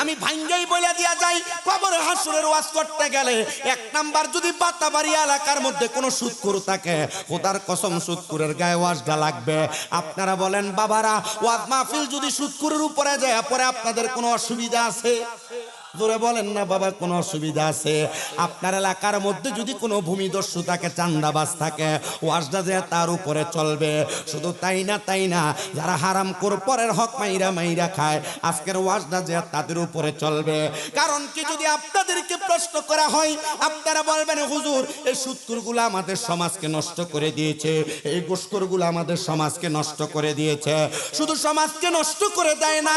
আমি ভাঙ্গাই বলে দিয়া যাই, কবর হাসরের ওয়াজ করতে গেলে এক নাম্বার যদি বাতাবাড়ি এলাকার মধ্যে কোনো সুদখোর থাকে, খোদার কসম সুদখোরের গায়ে ওয়াজটা লাগবে। আপনারা বলেন বাবারা, ওয়াজ মাহফিল যদি সুদখোরের উপরে যায় পরে আপনাদের কোনো অসুবিধা আছে? জোরে বলেন না বাবা, কোনো অসুবিধা আছে? আপনার এলাকার মধ্যে যদি কোনো ভূমিদস্যু থাকে, চান্দাবাজ থাকে, ওয়াজটা যে তার উপরে চলবে। শুধু তাই না, যারা হারাম করে পরের হক মাইরা খায়, আজকের ওয়াজটা যে তাদের উপরে চলবে। কারণ কি, যদি আপনাদেরকে প্রশ্ন করা হয় আপনারা বলবেন হুজুর এই সুদখোরগুলো আমাদের সমাজকে নষ্ট করে দিয়েছে, এই ঘুষখোরগুলো আমাদের সমাজকে নষ্ট করে দিয়েছে। শুধু সমাজকে নষ্ট করে দেয় না,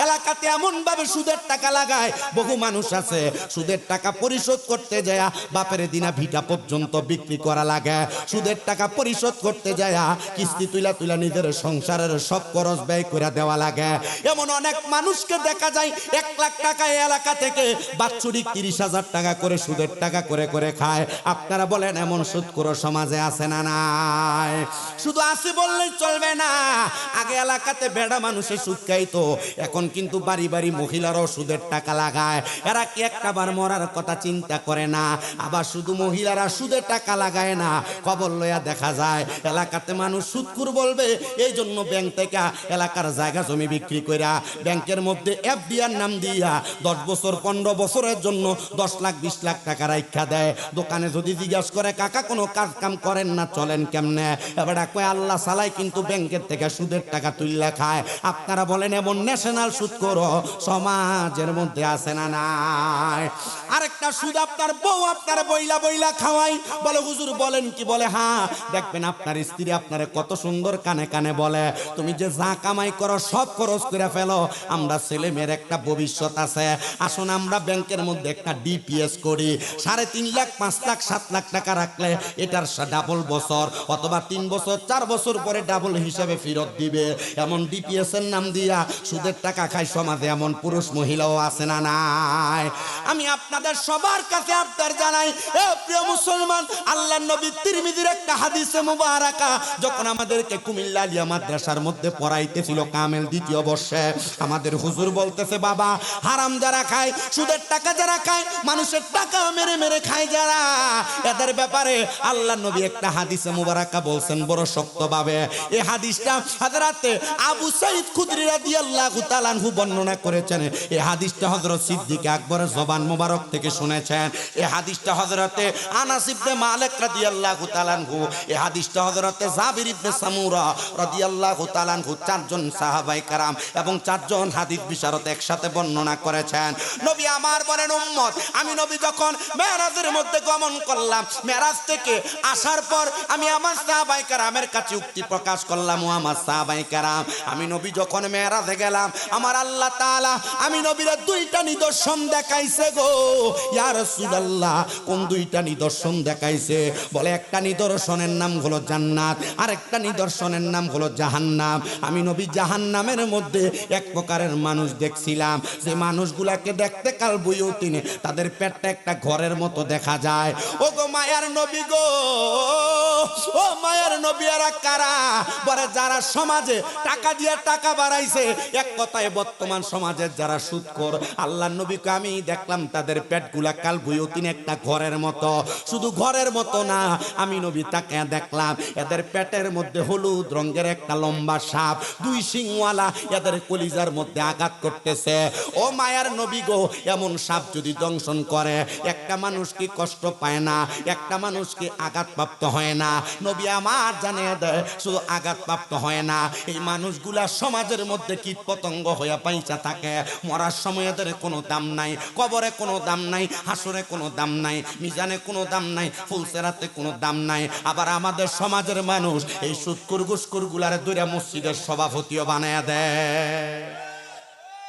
এলাকাতে এমন ভাবে সুদের টাকা লাগায়, বহু মানুষ আছে সুদের টাকা পরিশোধ করতে যায় বাপের দিনা ভিটা পর্যন্ত বিক্রি করা লাগে। সুদের টাকা পরিশোধ করতে যায় কিস্তি তুলা নিজের সংসারের সব খরচ ব্যয় করে দেওয়া লাগে। এমন অনেক মানুষকে দেখা যায় 1 লাখ টাকা এলাকা থেকে বাৎসরিক 30,000 টাকা করে সুদের টাকা করে খায়। আপনারা বলেন এমন সুদখোর সমাজে আছে না নাই? শুধু আছে বললেই চলবে না। আগে এলাকাতে বেড়া মানুষে সুদ খাইতো, এখন কিন্তু বাড়ি বাড়ি মহিলারাও সুদের টাকা লাগায়। এরা কি একটাবার মরার কথা চিন্তা করে না? আবার শুধু মহিলারা সুদের টাকা লাগায় না, খবর লইয়া দেখা যায় এলাকাতে মানুষ সুদখোর বলবে, এই জন্য ব্যাংক থেকে এলাকার জায়গা জমি বিক্রি কইরা ব্যাংকের মধ্যে এফডিআর নাম দিয়া 10 বছর 15 বছরের জন্য 10 লাখ 20 লাখ টাকা রাখা দেয়। দোকানে যদি জিজ্ঞাসা করে কাকা কোনো কাজ কাম করেন না, চলেন কেমনে, এবার কয় আল্লাহ সালাই কিন্তু ব্যাংকের থেকে সুদের টাকা তুইলা খায়। আপনারা বলেন এমন ন্যাশনাল সুদখোর সমাজের মধ্যে আছে না নাই? আরেকটা সুদ, আপনার বউ আপনার বইলা খাওয়াই, বলে হুজুর বলেন কি? বলে হ্যাঁ। দেখবেন আপনার স্ত্রী আপনারে কত সুন্দর কানে কানে বলে, তুমি যে যা কামাই করো সব খরচ করে ফেলো, আমরা ছেলে মেয়ের একটা ভবিষ্যৎ আছে, আসুন আমরা ব্যাংকের মধ্যে একটা ডিপিএস করি। 3.5 লাখ 5 লাখ 7 লাখ টাকা রাখলে এটার ডাবল বছর অথবা 3 বছর 4 বছর পরে ডাবল হিসাবে ফেরত দিবে। এমন ডিপিএস এর নাম দিয়া সুদের টাকা খায় সমাজে এমন পুরুষ মহিলাও আছে না নাই? আমি আপনাদের সবার কাছে আবদার জানাই, এ প্রিয় মুসলমান, আল্লাহর নবী তিরমিজির একটা হাদিসে মুবারাকা যখন আমাদেরকে কুমিল্লা আলিয়া মাদ্রাসার মধ্যে পড়াইতেছিল কামেল 2য় বর্ষে, আমাদের হুজুর বলতেছে বাবা, হারাম যারা খায়, সুদের টাকা যারা খায়, মানুষের টাকা মেরে খায় যারা, এদের ব্যাপারে আল্লাহর নবী একটা হাদিসে মুবারাকা বলছেন বড় শক্তভাবে। এই হাদিসটা হযরত আবু সাঈদ খুদরি রাদিয়াল্লাহু তাআলা আনহু বর্ণনা করেছেন। এই হাদিসটা হযরত সিদ্দিক আকবরের জবান মোবারক থেকে শুনেছেন। এই হাদিসটা হযরত আনাস ইবনে মালিক রাদিয়াল্লাহু তাআলা আনহু, এই হাদিসটা হযরত জাবির ইবনে সামুরা রাদিয়াল্লাহু তাআলা আনহু, 4 জন সাহাবায়ে কেরাম এবং 4 জন হাদিস বিশারদ একসাথে বর্ণনা করেছেন। নবী আমার বলেন উম্মত, আমি নবী যখন মেরাজের মধ্যে গমন করলাম, মেরাজ থেকে আসার পর আমি আমার সাহাবায়ে কেরামের কাছে উক্তি প্রকাশ করলাম, ও আমার সাহাবায়ে কেরাম, আমি নবী যখন মেরাজে গেলাম, আমার আল্লাহ তাআলা আমি নবীর 2টা নিদর্শন দেখাইছে গো ইয়া রাসূলুল্লাহ। কোন 2টা নিদর্শন দেখাইছে? বলে একটা নিদর্শনের নাম হলো জান্নাত, আরেকটা নিদর্শনের নাম হলো জাহান্নাম। আমি নবী জাহান্নামের মধ্যে এক প্রকারের মানুষ দেখছিলাম, যে মানুষগুলাকে দেখতে কাল বুয়ুতিনে তাদের পেটটা একটা ঘরের মতো দেখা যায়। ও গো মায়ার নবী গো, ও মায়ার নবী, এরা কারা? বলে যারা সমাজে টাকা দিয়ে টাকা বাড়াইছে। এক কথায় বর্তমান সমাজের যারা সুদখোর, আল্লাহর নবীকে আমি দেখলাম তাদের পেটগুলা কাল বুয়ুতিন একটা ঘরের মতো। শুধু ঘরের মতো না, আমি নবী তাকে দেখলাম এদের পেটের মধ্যে হলুদ রঙের একটা লম্বা সাপ, 2 শিংওয়ালা, এদের কলিজার মধ্যে আঘাত করতেছে। ও মায়ার নবী গো, এমন সাপ যদি দংশন করে একটা মানুষ কি কষ্ট পায় না? একটা মানুষ কি আঘাতপ্রাপ্ত হয় না? নবী আমার জানিয়ে দেয়, শুধু আঘাতপ্রাপ্ত হয় না, এই মানুষগুলা সমাজের মধ্যে কীট পতঙ্গ হয়ে পয়সা থাকে। মরার সময় এদের কোনো দাম নাই, কবরে কোনো দাম নাই, হাসরে কোনো দাম নাই, মিজানে কোনো দাম নাই, ফুলসেরাতে কোনো দাম নাই। আবার আমাদের সমাজের মানুষ এই সুদখোর ঘুষখোর গুলারে দইরা মসজিদের সভাপতিও বানায়া দেয়।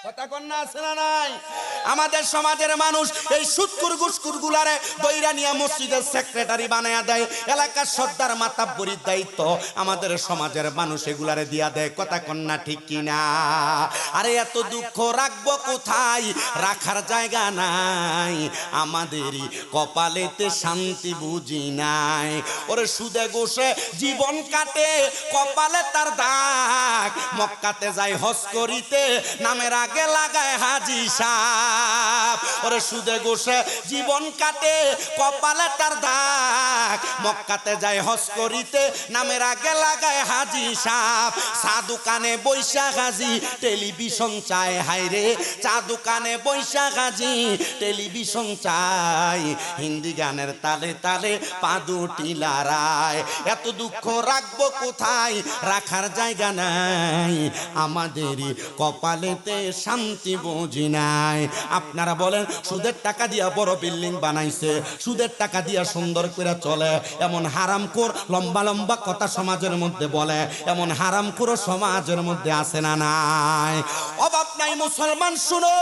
কথা কন্যা আছে না নাই? আমাদের সমাজের মানুষ এই সুদখোর ঘুষখোর গুলারে দইরা নিয়ে মসজিদের সেক্রেটারি বানায়া দেয়। এলাকার সর্দার মাতাব্বরির দায়িত্ব আমাদের সমাজের মানুষ এগুলারে দিয়া দেয়। কথা কন্যা ঠিক কিনা? আরে এত দুঃখ রাখবো কোথায়? রাখার জায়গা নাই, আমাদেরই কপালেতে শান্তি বুঝি নাই। ওরে সুদে গোসে জীবন কাটে, কপালে তার দাগ, মক্কাতে যায় হজ করিতে, নামের আগে লাগায় হাজি হাজি সাহেব। ওরে সুদে ঘুষে জীবন কাটে, কপালে তার দাগ, মক্কাতে যায় হজ করিতে, নামের আগে লাগায় হাজি সাহেব। চা দোকানে বৈশা হাজি, টেলিভিশন চায়, হায়রে চা দোকানে বৈশা হাজি, টেলিভিশন চাই, হিন্দি গানের তালে তালে পা দুটি লড়ায়। এত দুঃখ রাখবো কোথায়, রাখার জায়গা নাই, আমাদেরই কপালেতে শান্তি বুঝি নাই। আপনারা বলেন সুদের টাকা দিয়া বড় বিল্ডিং বানাইছে, সুদের টাকা দিয়া সুন্দর করে চলে, এমন হারামখোর লম্বা লম্বা কথা সমাজের মধ্যে বলে, এমন হারামখোর সমাজের মধ্যে আছে না নাই? অভাব নাই মুসলমান, শুনো,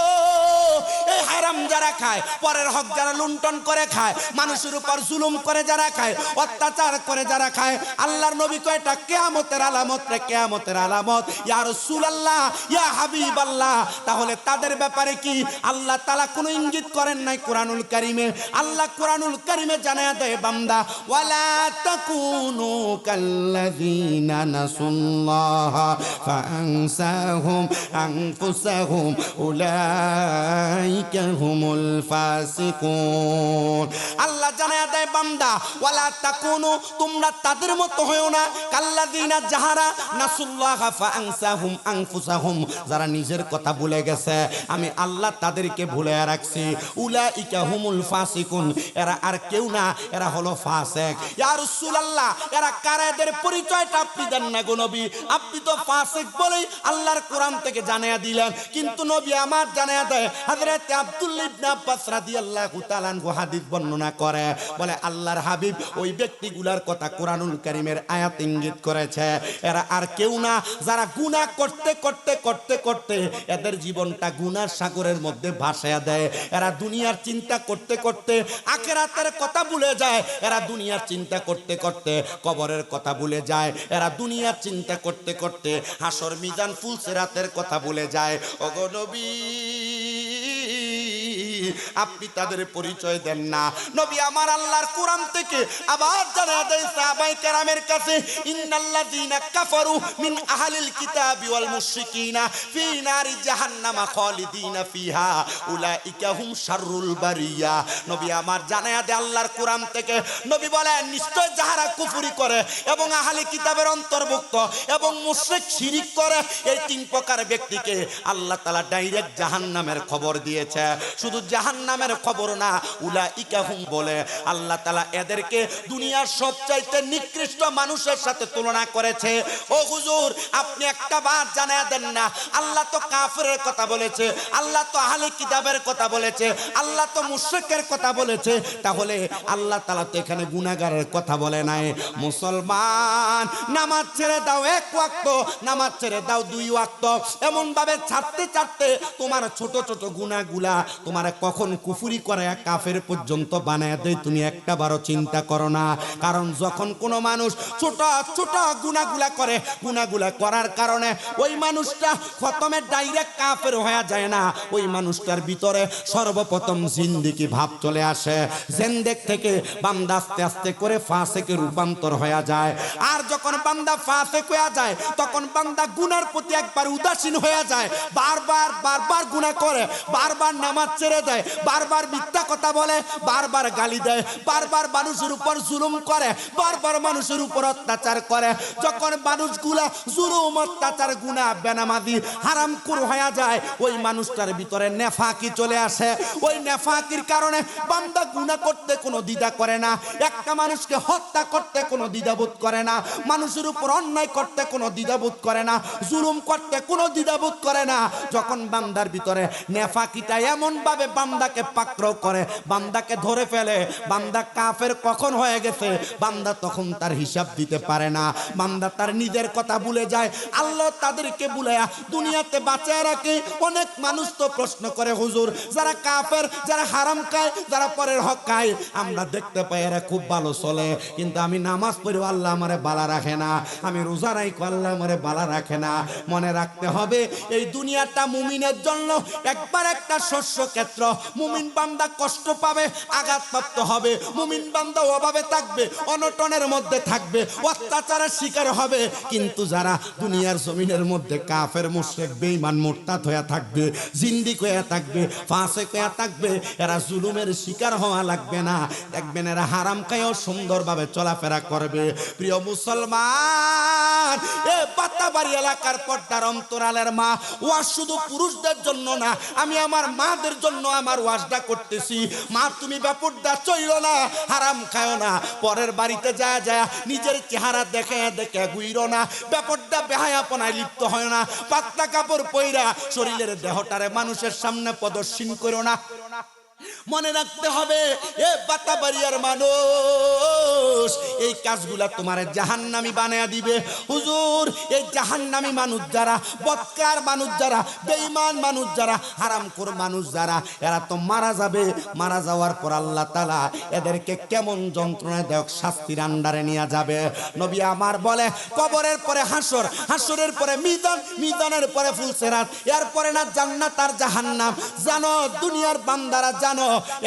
এই হারাম যারা খায়, পরের হক যারা লুণ্ঠন করে খায়, মানুষের উপর জুলুম করে যারা খায়, অত্যাচার করে যারা খায়, আল্লাহর নবী কয়টা কিয়ামতের আলামত রে, কিয়ামতের আলামত। ইয়া রাসূলুল্লাহ, ইয়া হাবিবাল্লাহ, তাহলে তাদের ব্যাপারে কি আল্লাহ তাআলা কোনো ইঙ্গিত করেন নাই কোরআনুল কারীমে? আল্লাহ কোরআনুল কারীমে জানায়া দেয়, বান্দা ওয়ালা তাকুনু কাল্লাযীনা নাসুল্লাহ ফাআনসাহুম আনফুসাহুম উলাইকা হুমুল ফাসিকুন। আল্লাহ জানায়া দেয়, বান্দা ওয়ালা তাকুনু, তোমরা তাদের মতো হয়ো না, কাল্লাযীনা যাহারা নাসুল্লাহ ফাআনসাহুম আনফুসাহুম, যারা নিজের কথা ভুলে গেছে, আমি আল্লাহ তাদেরকে ভুলে রাখছি, উলাইকা হুমুল ফাসিকুন, এরা আর কেউ না, এরা হলো ফাসিক। ইয়া রাসূলুল্লাহ, এরা কারা, এদের পরিচয়টা আপনি দেন না গো নবী, আপনি তো ফাসিক বলেই আল্লাহর কোরআন থেকে জানায়া দিলেন, কিন্তু নবী আমার জানায়া দেয়, হযরত আব্দুল্লাহ ইবনে আব্বাস রাদিয়াল্লাহু তাআলা আনহু হাদিস বর্ণনা করে, বলে আল্লাহর হাবিব ওই ব্যক্তিগুলোর কথা কোরআনুল কারীমের আয়াত ইঙ্গিত করেছে, এরা আর কেউ না, যারা গুনাহ করতে করতে করতে করতে এদের জীবনটা গুনার সাগরের মধ্যে ভাসায়া দেয়, এরা দুনিয়ার চিন্তা করতে করতে আখিরাতের কথা ভুলে যায়, এরা দুনিয়ার চিন্তা করতে করতে কবরের কথা ভুলে যায়, এরা দুনিয়ার চিন্তা করতে করতে হাসর মিজান ফুলসিরাতের কথা ভুলে যায়। ওগো নবী, আপনি তাদের পরিচয় দেন না। নবী আমার আল্লাহর কোরআন থেকে আবার জানায়া দেয় সাহাবায়ে কেরামের কাছে, ইন্নাল্লাযীনা কাফারু মিন আহলিল কিতাবি ওয়াল মুশরিকিনা ফি নারি জাহান্নামা খালিদিনা ফিহা উলাইকা হুম শাররুল বারিয়া। নবী আমার জানায়া দেয় আল্লাহর কোরআন থেকে, নবী বলেন নিশ্চয় যাহারা কুফরি করে এবং আহলে কিতাবের অন্তর্ভুক্ত এবং মুশরিক শিরিক করে, এই তিন প্রকার ব্যক্তিকে আল্লাহ তাআলা ডাইরেক্ট জাহান্নামের খবর দিয়েছে। শুধু জাহান্নামের খবর না, উলাইকা হুম বলে আল্লাহ তাআলা এদেরকে দুনিয়ার সবচাইতে নিকৃষ্ট মানুষের সাথে তুলনা করেছে। ও হুজুর, আপনি একটা বার জানায়া দেন না, আল্লাহ তো কাফেরের কথা বলেছে, আল্লাহ তো আহলে কিতাবের কথা বলেছে, আল্লাহ তো মুশরিকের কথা বলেছে, তাহলে আল্লাহ তাআলা তো এখানে গুনাহগারের কথা বলে নাই। মুসলমান, নামাজ ছেড়ে দাও এক ওয়াক্ত, নামাজ ছেড়ে দাও দুই ওয়াক্ত, এমন ভাবে ছাড়তে ছাড়তে তোমার ছোট ছোট গুনাহগুলা তোমার কখন কুফরি করে কাফের পর্যন্ত বানায় দেয়, তুমি একটা বারো চিন্তা করো না। কারণ যখন কোনো মানুষ ছোট ছোট গুনাহগুলা করে, গুনাহগুলা করার কারণে ওই মানুষটা খতমে ডাইরেক্ট কাফের হয়ে যায় না, ওই মানুষটার ভিতরে সর্বপ্রথম জিন্দিগি ভাব চলে আসে, জিন্দেক থেকে বান্দা আস্তে আস্তে করে ফাসিকে রূপান্তর হয়ে যায়। আর যখন বান্দা ফাসিক হয়ে যায়, তখন বান্দা গুনার প্রতি একবার উদাসীন হয়ে যায়, বারবার বারবার গুনাহ করে, বারবার নামাজ ছেড়ে দেয়, বারবার মিথ্যা কথা বলে, বারবার গালি দেয়, বারবার মানুষের উপর জুলুম করে, বারবার মানুষের উপর অত্যাচার করে। যখন মানুষগুলা জুলুম অত্যাচার গুনাহ বেনামাজি হারামখোর হয়ে যায়, ওই মানুষটার ভিতরে নেফাকি চলে আসে। ওই নেফাকির কারণে বান্দা গুনাহ করতে কোনো দ্বিধা করে না, একটা মানুষকে হত্যা করতে কোনো দ্বিধাবোধ করে না, মানুষের উপর অন্যায় করতে কোনো দ্বিধাবোধ করে না, জুলুম করতে কোনো দ্বিধাবোধ করে না। যখন বান্দার ভিতরে নেফাকিটা এমন ভাবে বান্দাকে পাকড়াও করে, বান্দাকে ধরে ফেলে, বান্দা কাফের কখন হয়ে গেছে বান্দা তখন তার হিসাব দিতে পারে না, বান্দা তার নিজের কথা ভুলে যায়, আল্লাহ তাদেরকে ভুলায়া দুনিয়াতে বাঁচায় রাখে। অনেক মানুষ তো প্রশ্ন করে, হুজুর যারা কাফের, যারা হারাম খায়, যারা পরের হক খায়, আমরা দেখতে পাই এরা খুব ভালো চলে, কিন্তু আমি নামাজ পড়ি আল্লাহ আমারে বালা রাখে না, আমি রোজা রাখি আল্লাহ আমারে বালা রাখে না। মনে রাখতে হবে এই দুনিয়াটা মুমিনের জন্য একবার একটা শস্য ক্ষেত্র, মুমিন বান্দা কষ্ট পাবে, আঘাতপ্রাপ্ত হবে, মুমিন বান্দা অভাবে থাকবে, অনটনের মধ্যে থাকবে, অত্যাচারের শিকার হবে। কিন্তু যারা দুনিয়ার জমিনের মধ্যে কাফের মুশরিক বেঈমান মুরতাদ হয়ে থাকবে, জিন্দিক হয়ে থাকবে, ফাসিক হয়ে থাকবে, এরা জুলুমের শিকার হওয়া লাগবে না। দেখবেন এরা হারাম খায়ও সুন্দরভাবে চলাফেরা করবে। প্রিয় মুসলমান, এ পাতাবাড়ি এলাকার পর্দার অন্তরালের মা, ওয়াজ শুধু পুরুষদের জন্য না, আমি আমার মাদের জন্য আমার ওয়াজটা করতেছি। মা, তুমি বেপরদা চইলো না, হারাম খায়ও না, পরের বাড়িতে যায় যায় নিজের চেহারা দেখে দেখে গুইরো না, বেপরদা বেহায়াপনায় লিপ্ত হয় না, পাতলা কাপড় পইরা শরীরের দেহটারে মানুষের সামনে প্রদর্শন করো না। মনে রাখতে হবে, এ বাতাবাড়িয়ার মানুষ, এই কাজগুলা তোমার জাহান্নামী বানায়া দিবে। হুজুর, এই জাহান্নামী মানুষ যারা, বদকার মানুষ যারা, বেঈমান মানুষ যারা, হারামখোর মানুষ যারা, এরা তো মারা যাবে। মারা যাওয়ার পর আল্লাহ তাআলা এদেরকে কেমন যন্ত্রণাদায়ক শাস্তির আন্ডারে নিয়ে যাবে। নবী আমার বলে, কবরের পরে হাসর, হাসরের পরে মিজান, মিজানের পরে ফুলসিরাত, এরপরে না জান্নাত আর জাহান্নাম। জানো দুনিয়ার বান্দারা, জানো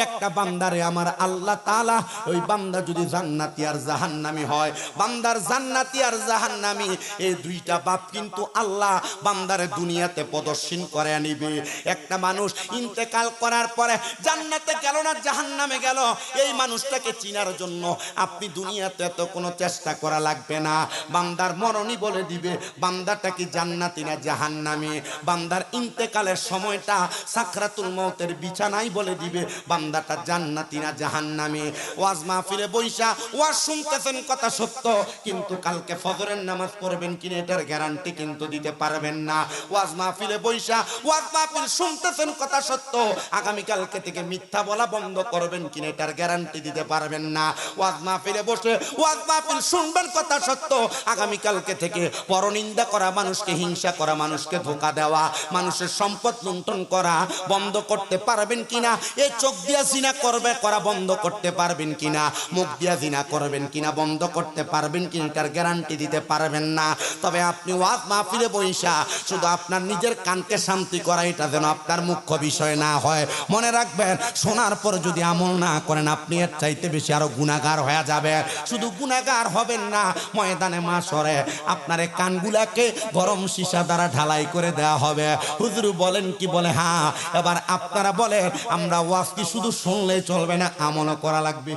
একটা বান্দারে আমার আল্লাহ তাআলা, ওই বান্দা যদি জান্নাতি আর জাহান্নামী হয়, বান্দার জান্নাতি আর জাহান্নামী এই দুইটা বাপ কিন্তু আল্লাহ বান্দারে দুনিয়াতে প্রদর্শন করে নিবে। একটা মানুষ ইন্তেকাল করার পরে জান্নাতে গেল না জাহান্নামে গেল, এই মানুষটাকে চিনার জন্য আপনি দুনিয়াতে তো কোনো চেষ্টা করা লাগবে না, বান্দার মরণই বলে দিবে বান্দাটা কি জান্নাতি না জাহান্নামী। বান্দার ইন্তেকালের সময়টা সাকরাতুল মউতের বিছানায় বলে দিবে বান্দাটা জান্নাতি না জাহান্নামী। ওয়াজ মাহফিলে বইসা ওয়াজ শুনতেছেন, কথা সত্য, কিন্তু কালকে ফজরের নামাজ পড়বেন কিনা এটার গ্যারান্টি কিন্তু দিতে পারবেন না। ওয়াজ মাহফিলে বইসা ওয়াজ মাহফিল শুনতেছেন, কথা সত্য, আগামী কালকে থেকে মিথ্যা বলা বন্ধ করবেন কিনা এটার গ্যারান্টি দিতে পারবেন না। ওয়াজ মাহফিলে বসে ওয়াজ মাহফিল শুনবেন, কথা সত্য, আগামী কালকে থেকে পরনিন্দা করা, মানুষকে হিংসা করা, মানুষকে ধোঁকা দেওয়া, মানুষের সম্পদ লুণ্ঠন করা বন্ধ করতে পারবেন কিনা, এই চোখ দিয়া জিনা করবে করা বন্ধ করতে পারবেন কিনা, মুখ দিয়া জিনা করবেন কিনা বন্ধ করতে পারবেন কিনা তার গ্যারান্টি দিতে পারবেন না। তবে আপনি ওয়াজ মাহফিলে বইসা শুধু আপনার নিজের কানকে শান্তি করা, এটা যেন আপনার মুখ্য বিষয় না হয়। মনে রাখবেন, শোনার পর যদি আমল না করেন, আপনি এর চাইতে বেশি আরো গুনাহগার হয়ে যাবে। শুধু গুনাহগার হবেন না, ময়দানে মাশরে আপনার এই কানগুলাকে গরম সীসা দ্বারা ঢালাই করে দেওয়া হবে। হুজুর বলেন কি বলে? হ্যাঁ। এবার আপনারা বলেন, আমরা ওয়াজ কি শুধু শুনলেই চলবে না, আমলও করা লাগবে?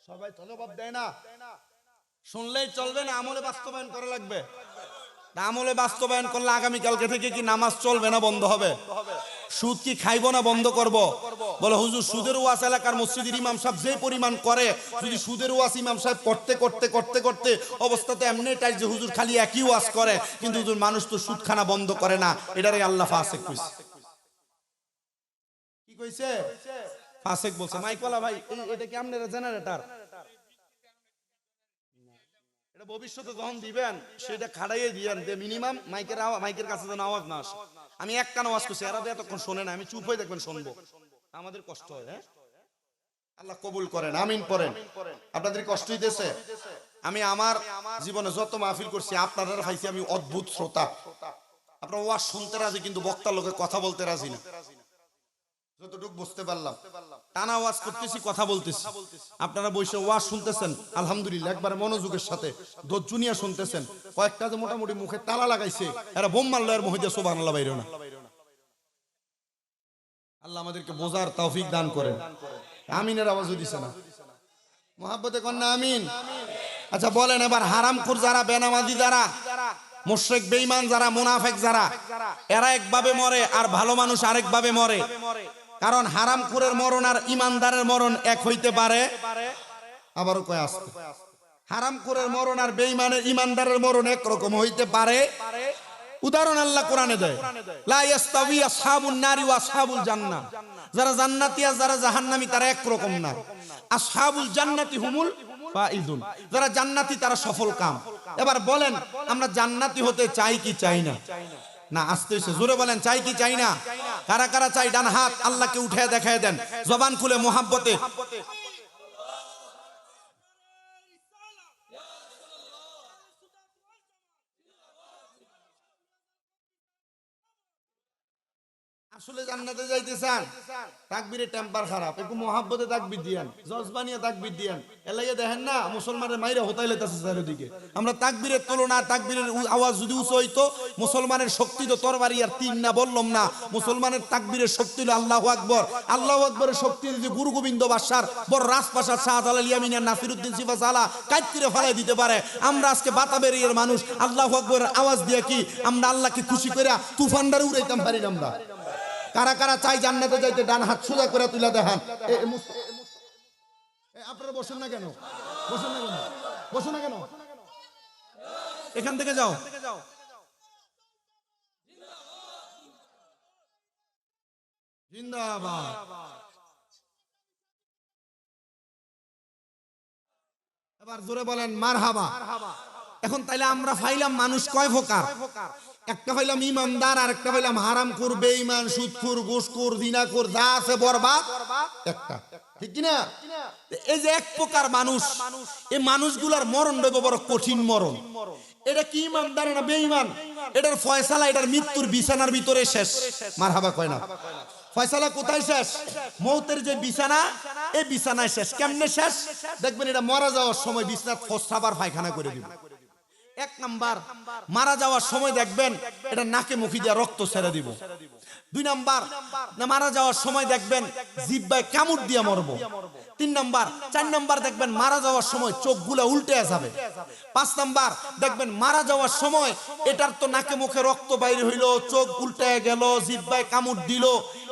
সবাই তো জবাব দেয় না। শুনলেই চলবে না, আমলে বাস্তবায়ন করা লাগবে। আমলে বাস্তবায়ন করলে আগামী কালকে থেকে কি নামাজ চলবে না বন্ধ হবে? সুদ কি খাইবো না বন্ধ করব? বলে হুজুর, সুদের ওয়াজ এলাকার মসজিদের ইমাম সাহেব যে পরিমাণ করে, যদি সুদের ওয়াজ ইমাম সাহেব করতে করতে করতে করতে অবস্থা তো এমনিটাই যে হুজুর খালি একই ওয়াজ করে, কিন্তু হুজুর মানুষ তো সুদ খানা বন্ধ করে না। এটারে আল্লাহ ফাসিক কইছে। কি কইছে? ফাসিক বলছে। মাইকওয়ালা ভাই, এটা কি আপনার জেনারেটর? এটা ভবিষ্যতে যখন দিবেন সেটা খাড়াইয়ে দিয়েন, যে মিনিমাম মাইকের কাছে যেন আওয়াজ না আসে। আমি একটা আওয়াজ করছি, এরা এতক্ষণ শোনে না, আমি চুপ হয়ে দেখবেন শুনবো, আমাদের কষ্ট হয়। হ্যাঁ, আল্লাহ কবুল করেন, আমিন পড়েন। আপনাদের কষ্ট হইতেছে? আমি আমার জীবনে যত মাহফিল করছি আপনারা পাইছি আমি অদ্ভুত শ্রোতা। আপনারা ওয়াজ শুনতে রাজি, কিন্তু বক্তার লোকে কথা বলতে রাজি না। যতটুকু বুঝতে পারলাম, টানা ওয়াজ করতেছি, কথা বলতেছি, আপনারা বসে ওয়াজ শুনতেছেন আলহামদুলিল্লাহ, একবার মনোযোগের সাথে ধৈর্য নিয়ে শুনতেছেন। কয়েকটা যে মোটামুটি মুখে তালা লাগাইছে, এরা বোম মারলো, এর মহিদা সুবহানাল্লাহ বাইরে না। আল্লাহ আমাদেরকে বোঝার তৌফিক দান করেন। আমিনের আওয়াজও দিছে না, মুহাব্বতে কন্যা আমিন। আচ্ছা বলেন এবার, হারামখোর যারা, বেনামাজি যারা, মুশরিক বেঈমান যারা, মুনাফিক যারা, এরা একভাবে মরে আর ভালো মানুষ আরেকভাবে মরে। কারণ হারামখোরের মরণ আর ইমানদারের মরণ এক হইতে পারে। আবারও কয় আসতে, হারামখোরের মরণ আর বেঈমানের ইমানদারের মরণ একরকম হইতে পারে। উদাহরণ আল্লাহ কোরআনে দেয়, লা ইয়াস্তাবি আসহাবুন নারি ওয়া আসহাবুল জান্নাহ, যারা জান্নাতি আর যারা জাহান্নামী তারা একরকম না। আসহাবুল জান্নাতি হুমুল ফাইজুন, যারা জান্নাতি তারা সফল কাম। এবার বলেন, আমরা জান্নাতি হতে চাই কি চাই না? না, আসতে হইছে, জোরে বলেন, চাই কি চাই না? কারা কারা চাই? ডান হাত আল্লাহকে উঠে দেখায় দেন, জবান খুলে মুহাব্বতে। আসলে জান্নাতে যাইতে চান, তাকবীরে টেম্পার খারাপ, একটু মহাব্বতে তাকবীর দিয়েন, জজবানিয়া তাকবীর দিয়েন। এর লাগে দেখেন না মুসলমানের মাইরা হোতাইলে তাছে চারিদিকে। আমরা তাকবীরের তুলনা, তাকবীরের আওয়াজ যদি উঁচু হইতো, মুসলমানের শক্তি তো তরবারি আর তীর না, বললাম না। মুসলমানের তাকবীরের শক্তি হলো আল্লাহু আকবার। আল্লাহু আকবরের শক্তি যে গুরু গোবিন্দ বাদশার বড় রাজপ্রাসাদ শাহজালাল ইয়ামিন আর নাসিরউদ্দিন সিফাসালা কাইত্তিরে ফেলাই দিতে পারে। আমরা আজকে বাতাবেরিয়ার মানুষ আল্লাহু আকবরের আওয়াজ দিয়ে কি আমরা আল্লাহকে খুশি করে তুফানদার উড়াইতাম পারি না? আমরা কারা কারা চাই জান্নাতে যাইতে? ডান হাত সোজা করে তুলে দেখান। আপনারা বসেন না কেন? বসেন না কেন? বসেন না কেন? এখান থেকে যাও। জিন্দাবাদ। এবার জোরে বলেন মারহাবা। এখন তাইলে আমরা পাইলাম মানুষ কয় প্রকার? একটা পাইলাম ইমানদার, আর একটা পাইলাম হারামখোর, বেঈমান, সুদখোর, ঘুষখোর, জিনাখোর, যা আছে বরবাদ একটা, ঠিক কি না? এই যে এক প্রকার মানুষ, এই মানুষগুলার মরণ দেব বড় কঠিন মরণ। এটা কি ইমানদার না বেঈমান, এটার ফয়সালা এটার মৃত্যুর বিছানার ভিতরে শেষ। মারহাবা কয় না? ফয়সালা কোথায় শেষ? মৌতের যে বিছানা, এই বিছানায় শেষ। কেমনে শেষ? দেখবেন এটা মারা যাওয়ার সময় বিছানা ফসরাবার পায়খানা করে দিবে। এক নাম্বার, মারা যাওয়ার সময় দেখবেন এটা নাকে মুখে দিয়ে রক্ত ছেড়ে দিব। দুই নাম্বার, মারা যাওয়ার সময় দেখবেন জিহ্বায় কামড় দিয়ে মরবো। তিন নাম্বার, চার নাম্বার দেখবেন মারা যাওয়ার সময় চোখগুলা উল্টে যাবে। পাঁচ নাম্বার দেখবেন মারা যাওয়ার সময় এটার তো নাকে মুখে রক্ত বাইরে হইলো, চোখ উল্টে গেল, জিহ্বায় কামড় দিল,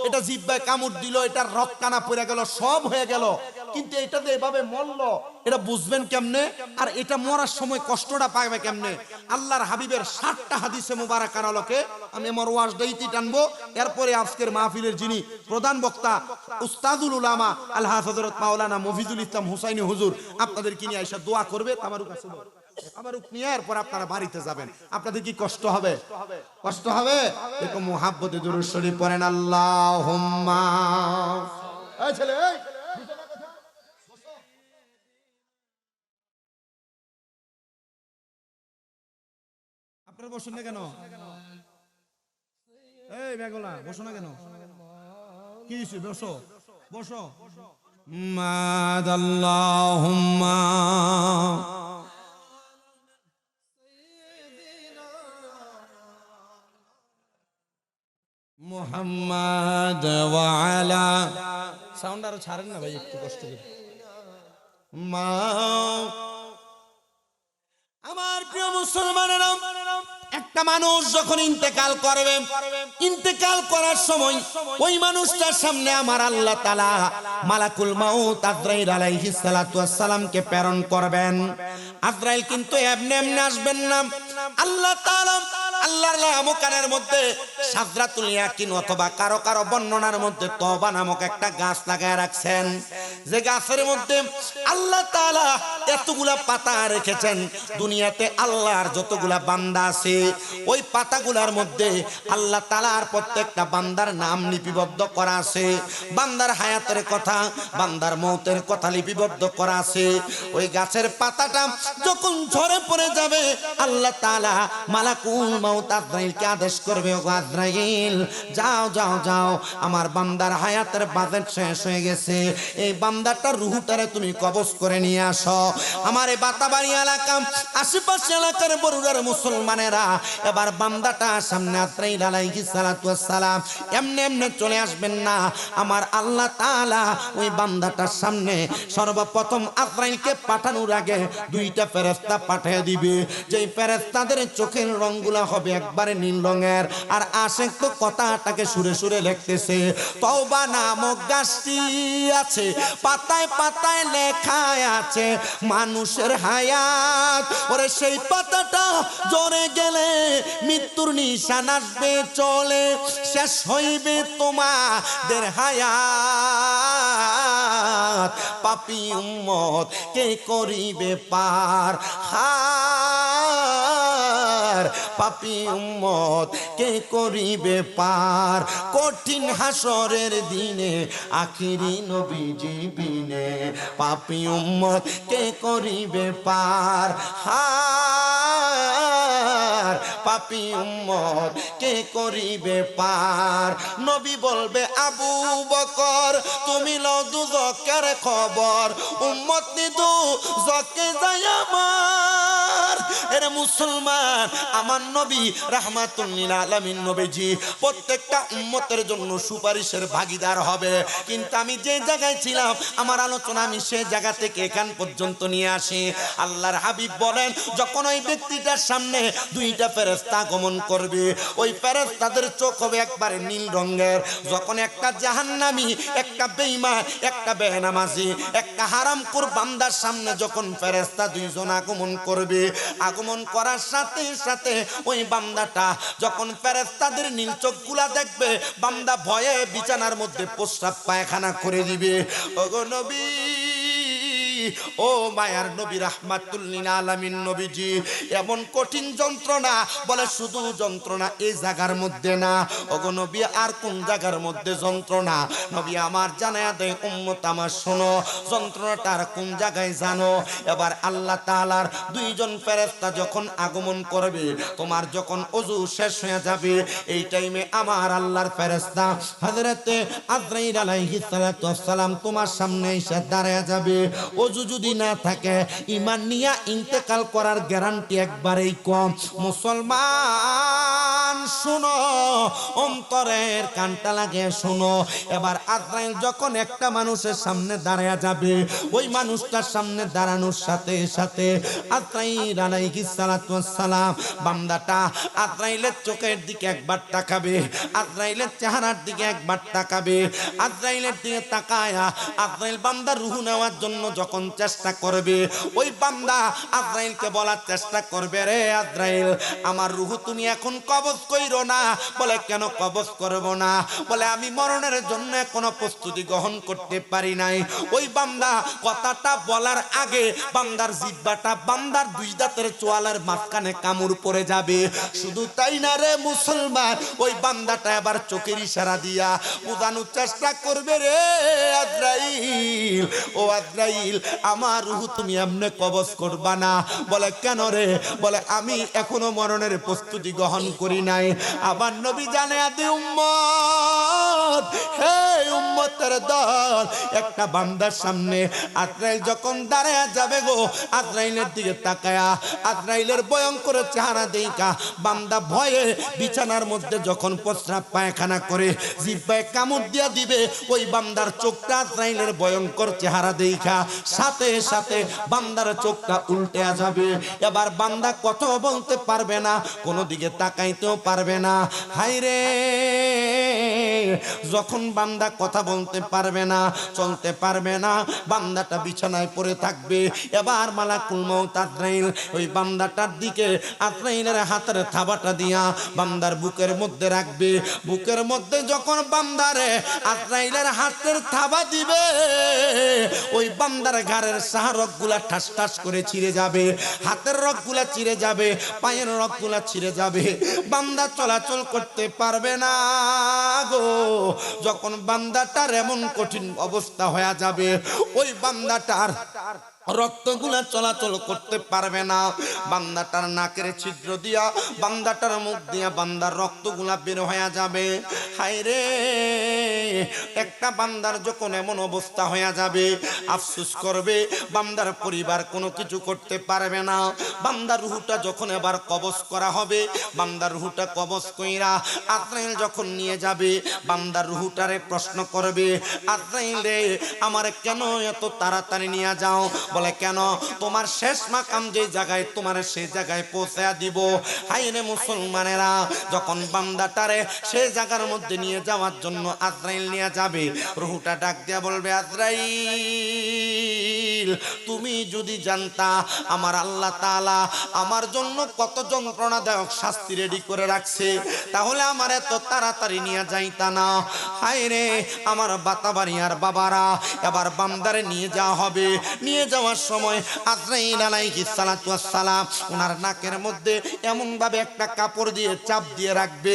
এটা জিহ্বায় কামড় দিল, এটার রক্ত কানা পড়ে গেল, সব হয়ে গেল। কিন্তু এটা যে এভাবে মরলো এটা বুঝবেন কেমনে? আর এটা মরার সময় কষ্টটা পাবে কেমনে? আল্লাহর হাবিবের 60টা হাদিসে মুবারাকার আলোকে আমি আমার ওয়াজটা ইতি টানবো। এরপরে আজকের মাহফিলের যিনি প্রধান বক্তা উস্তাদুল উলামা আল হাফেজরত মাওলানা মফিজুল ইসলাম হুসাইনি হুজুর আপনাদেরকে নিয়ে আইসা দোয়া করবে। তামারুক আছে, তামারুক নিয়ে এরপর আপনারা বাড়িতে যাবেন। আপনাদের কি কষ্ট হবে? কষ্ট হবে? এরকম মুহাব্বতে দুরূদ শরীফ পড়েন। আল্লাহুম্মা। এই ছেলে, এই আপনারা বসুন না কেন? এই বেগলা বসো না কেন? কি হইছে? বসো বসো। আল্লাহুম্মা মুহাম্মাদ ওয়া আলা। সাউন্ড আরো ছাড়েন না ভাই, একটু কষ্ট করে। আমার প্রিয় মুসলমানেরা, একটা মানুষ যখন ইন্তেকাল করবে, ইন্তেকাল করার সময় ওই মানুষটার সামনে আমার আল্লাহ তাআলা মালাকুল মাউত আজরাইল আলাইহিস সালাতু ওয়াস সালামকে প্রেরণ করবেন। আজরাইল কিন্তু এমনি এমনি আসবেন না। আল্লাহ তাআলা আল্লাহর নামকানের মধ্যে সাদরাতুল ইয়াকিন অথবা কারো কারো বর্ণনার মধ্যে তওবা নামক একটা গাছ লাগায় রাখছেন, যে গাছের মধ্যে আল্লাহ তাআলা এতগুলা পাতা রেখেছেন। দুনিয়াতে আল্লাহর যতগুলা বান্দা আছে ওই পাতাগুলার মধ্যে আল্লাহ তাআলার প্রত্যেকটা বান্দার নাম লিপিবদ্ধ করা আছে। বান্দার হায়াতের কথা, বান্দার মওতের কথা লিপিবদ্ধ করা আছে। ওই গাছের পাতাটা যখন ঝরে পড়ে যাবে, আল্লাহ তাআলা মালাকুল মাউত আজরাইলকে আদেশ করবে, ও আজরাইল যাও যাও যাও, আমার বান্দার হায়াতের বাজেট শেষ হয়ে গেছে, এই বান্দাটার রূহটারে তুমি কবজ করে নিয়ে আসো। আমার এই বাতাবাড়ি এলাকা, আশেপাশে এলাকার বড়ুরার মুসলমানেরা, এবার বান্দাটা সামনে আজরাইল আলাইহিস সালাতু ওয়াস সালাম এমনি এমনি চলে আসবেন না। আমার আল্লাহ তাআলা ওই বান্দাটার সামনে সর্বপ্রথম আজরাইলকে পাঠানোর আগে দুইটা ফেরেশতা পাঠিয়ে দিবে, যেই ফেরেশতাদের চোখের রংগুলা হবে একবারে নীল রঙের। আর আশেক তো কথাটাকে সুরে সুরে লিখতেছে, তওবা নামক গাছটি আছে, পাতায় পাতায় লেখা আছে মানুষের হায়াত। ওরে সেই পাতাটা ঝরে গেলে মৃত্যুর নিশান আসবে চলে, শেষ হইবে তোমাদের হায়াত। পাপী উম্মত কে করিবে পার, পাপী উম্মত কে করিবে পার, কঠিন হাসরের দিনে আখিরি নবীজি বিনে, পাপী উম্মত কে করিবে পার, পাপী উম্মত কে করিবে পার। নবী বলবে আবু বকর তুমি লও দুজকের খবর, উম্মত নিদু জকে যায় আমার। এর মুসলমান, আমার নবী রাহমাতুল লিল আলামিন নবীজি প্রত্যেকটা উম্মতের জন্য সুপারিশের ভাগীদার হবে। কিন্তু আমি যে জায়গায় ছিলাম, আমার আলোচনা আমি সেই জায়গা থেকে এখান পর্যন্ত নিয়ে আসি। আল্লাহর হাবিব বলেন, যখন ওই ব্যক্তিটার সামনে দুইটা ফেরেশতা আগমন করবে, ওই ফেরেশতাদের চোখ হবে একবারে নীল রঙের। যখন একটা জাহান্নামী, একটা বেঈমান, একটা বেনামাজি, একটা হারামখোর বান্দার সামনে যখন ফেরেশতা দুইজন আগমন করবে, আগমন করার সাথে সাথে ওই বান্দাটা যখন ফেরেশতাদের নীল চোখগুলা দেখবে, বান্দা ভয়ে বিছানার মধ্যে প্রস্রাব পায়খানা করে দিবে। ওগো নবী, ও মায়ার নবী রাহমাতুল লিল আলামিন নবীজি, এমন কঠিন যন্ত্রণা, বলে শুধু যন্ত্রণা এই জায়গার মধ্যে না, ওগো নবী আর কোন জায়গার মধ্যে যন্ত্রণা? নবী আমার জানায়া দেয়, উম্মত আমার শোনো, যন্ত্রণাটা আর কোন জায়গায় জানো? এবার আল্লাহ তাআলার দুইজন ফেরেশতা যখন আগমন করবে, তোমার যখন ওযু শেষ হয়ে যাবে, এই টাইমে আমার আল্লাহর ফেরেশতা হযরতে আজরাইল আলাইহিস সালাতু ওয়াস সালাম তোমার সামনে এসে দাঁড়ায়া যাবে। ওযু যদি না থাকে, ঈমান নিয়া ইন্তেকাল করার গ্যারান্টি একবারেই কম। মুসলমান শুনো, অন্তরের কানটা লাগে শোনো। এবার আজরাইল যখন একটা মানুষের সামনে দাঁড়ায়া যাবে, ওই মানুষটার সামনে দাঁড়ানোর সাথে সাথে আজরাইল আলাইহিস সালাতু ওয়াস সালাম বান্দাটা আজরাইলের চোখের দিকে একবার তাকাবে, আজরাইলের চেহারার দিকে একবার তাকাবে। আজরাইলের দিকে তাকায়া আজরাইল বান্দার রূহ নেওয়ার জন্য যখন চেষ্টা করবে, ওই বান্দা আজরাইলকে বলার চেষ্টা করবে, রে আজরাইল, আমার রূহ তুমি এখন কবজ কইরো না। বলে কেন কবজ করব না? বলে আমি মরণের জন্য কোনো প্রস্তুতি গ্রহণ করতে পারি নাই। ওই বান্দা কথাটা বলার আগে বান্দার জিহ্বাটা বান্দার দুই দাঁতের চোয়ালের মাঝখানে কামড় পড়ে যাবে। শুধু তাই না রে মুসলমান, ওই বান্দাটা এবার চোখের ইশারা দিয়া বোঝানোর চেষ্টা করবে, রে আজরাইল, ও আজরাইল, আমার রূহ তুমি এমনে কবজ করবা না। বলে কেন রে? বলে আমি এখনো মরণের প্রস্তুতি গ্রহণ করি নাই। আবার নবী জানায়া দে, উম্মত, হে উম্মতের দল, একটা বান্দার সামনে আজরাইল যখন দাঁড়ায়া যাবে গো, আজরাইলের দিকে তাকায়া আজরাইলের ভয়ঙ্কর চেহারা দেখা বান্দা ভয়ে বিছানার মধ্যে যখন প্রস্রাব পায়খানা করে জিহ্বায় কামড় দিয়া দিবে, ওই বান্দার চোখটা আজরাইলের ভয়ঙ্কর চেহারা দেখা সাথে সাথে বান্দার চোখটা উল্টে যাবে। এবার বান্দা কথা বলতে পারবে না, কোনো দিকে তাকাইতেও পারবে না। হায়রে, যখন বান্দা কথা বলতে পারবে না, চলতে পারবে না, বান্দাটা বিছানায় পড়ে থাকবে। এবার মালাকুল মউত আজরাইল ওই বান্দাটার দিকে আজরাইলের হাতের থাবাটা দিয়া বান্দার বুকের মধ্যে রাখবে। বুকের মধ্যে যখন বান্দারে আজরাইলের হাতের থাবা দিবে, ওই বান্দার ঘাড়ের সাহারকগুলা ঠাস ঠাস করে ছিঁড়ে যাবে, হাতের রগগুলা ছিঁড়ে যাবে, পায়ের রগগুলা ছিঁড়ে যাবে। বান্দা চলাচল করতে পারবে না গো। যখন বান্দাটার এমন কঠিন অবস্থা হয়ে যাবে, ওই বান্দাটার রক্তগুলা চলাচল করতে পারবে না। বান্দাটার নাকের ছিদ্র দিয়া বান্দাটার মুখ দিয়া বান্দার রক্তগুলা বের হয়ে যাবে। হায়রে, একটা বান্দার যখন এমন অবস্থা হয়ে যাবে, আফসোস করবে বান্দার পরিবার কোনো কিছু করতে পারবে না। বান্দার রূহটা যখন এবার কবজ করা হবে, বান্দার রূহটা কবজ কইরা আজরাইল যখন নিয়ে যাবে, বান্দার রূহটারে প্রশ্ন করবে, আজরাইল রে, আমার কেন এত তাড়াতাড়ি নিয়ে যাও? বলে কেন? তোমার শেষ মাকাম যে জায়গায়, তোমার সেই জায়গায় পৌঁছায়া দিব। হায়রে মুসলমানেরা, যখন বান্দাটারে সেই জায়গার মধ্যে নিয়ে যাওয়ার জন্য আজরাইল নিয়ে যাবে, রূহটা ডাক দিয়া বলবে, আজরাইল, তুমি যদি জানতা আমার আল্লাহ তাআলা আমার জন্য কত যন্ত্রণাদায়ক শাস্তি রেডি করে রাখছে, তাহলে আমার এত তাড়াতাড়ি নিয়ে যাইতা না। হায়রে আমার বাতাবাড়িয়ার বাবারা, এবার বান্দারে নিয়ে যাওয়া হবে। নিয়ে যাওয়ার সময় আজরাইল আলাইহিস সালাতু ওয়াস সালাম ওনার নাকের মধ্যে এমন ভাবে একটা কাপড় দিয়ে চাপ দিয়ে রাখবে,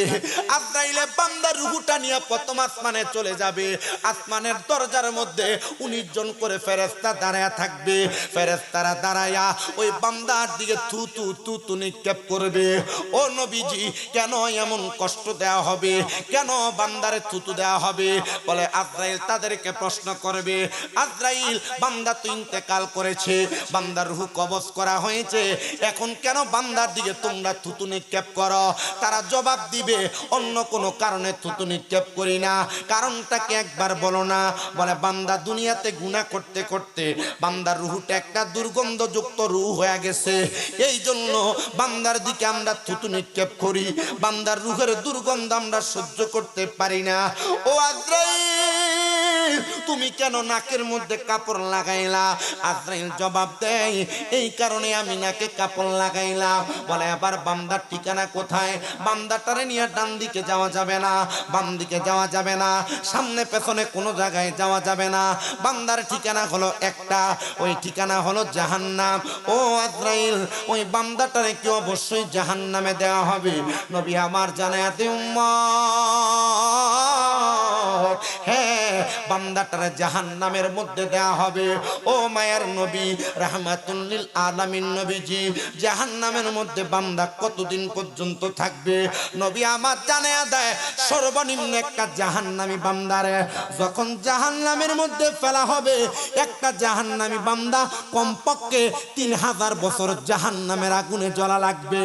আজরাইলে বান্দার রূহটা নিয়ে প্রথম আসমানে চলে যাবে। আসমানের দরজার মধ্যে 19 জন করে ফেরেশতা দাঁড়ায় থাকবে, ফেরেশতারা দাঁড়ায়া ওই বান্দার দিকে থু নিক্ষেপ করবে। ও নবীজি, কেন এমন কষ্ট দেওয়া হবে, কেন বান্দারে থুতু দেওয়া হবে? বলে আজরাইল তাদেরকে প্রশ্ন করবে, আজরাইল বান্দা তো ইন্তেকাল করেছে, বান্দার রূহ কবজ করা হয়েছে, এখন কেন বান্দার দিকে তোমরা থুতু নিক্ষেপ করো? তারা জবাব দিবে, অন্য কোনো কারণে থুতু নিক্ষেপ করি না, কারণটাকে একবার বলো না। বলে বান্দা দুনিয়াতে গুনাহ করতে করতে বান্দার রূহটা একটা দুর্গন্ধযুক্ত রূহ হয়ে গেছে, এই জন্য বান্দার দিকে আমরা থুতু নিক্ষেপ করি, বান্দার রূহের দুর্গন্ধ আমরা সহ্য করতে পারি না। ও আজরাইল, তুমি কেন নাকের মধ্যে কাপড় লাগাইলা? আজরাইল জবাব দেয়, এই কারণে আমি নাকে কাপড় লাগাইলাম। বলে আবার বান্দার ঠিকানা কোথায়? বান্দাটারে নিয়ে ডান দিকে যাওয়া যাবে না, বাম দিকে যাওয়া যাবে না, সামনে পেছনে কোনো জায়গায় যাওয়া যাবে না। বান্দার ঠিকানা হলো একটা, ওই ঠিকানা হলো জাহান্নাম। ও আজরাইল, ওই বান্দাটারে কি অবশ্যই জাহান্নামে দেওয়া হবে? নবী আমার জানায়াতে উম্মত, হ্যাঁ, বান্দাটারে জাহান্নামের মধ্যে দেওয়া হবে। ও মায়ার নবী, রাহমাতুল লিল আলামিন নবীজি, জাহান্নামের মধ্যে বান্দা কতদিন পর্যন্ত থাকবে? নবী আমার জানায়া দেয়, সর্বনিম্ন একটা জাহান্নামী বান্দারে যখন জাহান্নামের মধ্যে ফেলা হবে, একটা জাহান্নামী বান্দা কমপক্ষে 3000 বছর জাহান্নামের আগুনে জ্বলা লাগবে।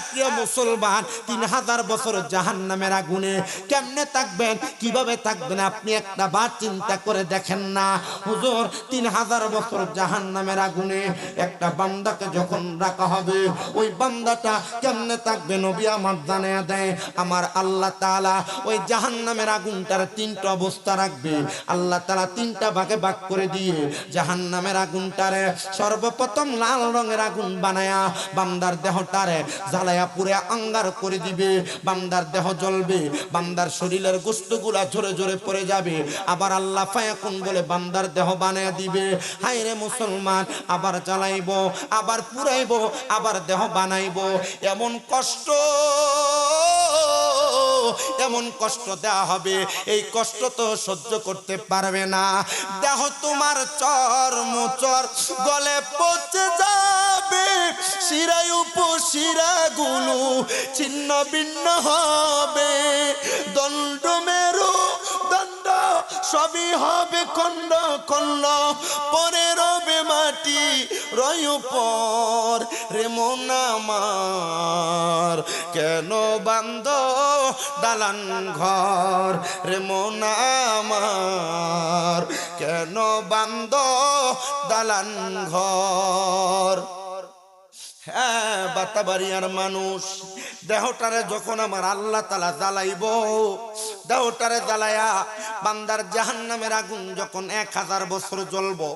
প্রিয় মুসলমান, 3000 বছর জাহান্নামের আগুনে কেমনে থাকবেন, কিভাবে থাকবেন? আপনি একটা বার চিন্তা করে দেখেন না। হুজুর, 3000 বছর জাহান্নামের আগুনে একটা বান্দাকে যখন রাখা হবে, ওই বান্দাটা কেমনে থাকবে? নবী আমার জানায়া দেয়, আমার আল্লাহ তাআলা ওই জাহান্নামের আগুনটার 3টা অবস্থা রাখবে। আল্লাহ তাআলা 3টা ভাগে ভাগ করে দিয়ে জাহান্নামের আগুনটারে সর্বপ্রথম লাল রঙের আগুন বানায়া বান্দার দেহটারে জ্বালায়া পুরে আঙ্গার করে দিবে। বান্দার দেহ জ্বলবে, বান্দার শরীরের গোশতগুলা ঝরে ঝরে পড়ে যাবে। আবার আল্লাহ ফায়াকুন বলে বান্দার দেহ বানায়া দিবে। হায় রে মুসলমান, আবার জ্বালাইবো, আবার পুরাইবো, আবার দেহ বানাইবো। এমন কষ্ট, এমন কষ্ট দেওয়া হবে, এই কষ্ট তো সহ্য করতে পারবে না। দেহ তোমার চর্মচর গলে পচে যাবে, শিরায় উপশিরাগুলো ছিন্ন ভিন্ন হবে, দণ্ড মেরু দণ্ড সবই হবে খণ্ড খণ্ড, পরে রবে মাটি রয় পর। রে মন আমার, কেন বান্দ দালান ঘর? রে মন আমার, কেন বান্দ দালান ঘর? হ্যাঁ, বাতাবাড়িয়ার মানুষ, দেহটারে যখন আমার আল্লাহ তাআলা জ্বালাইব, দেহটারে জ্বালায়া বান্দার জাহান্নামের আগুন যখন 1000 বছর জ্বলবো,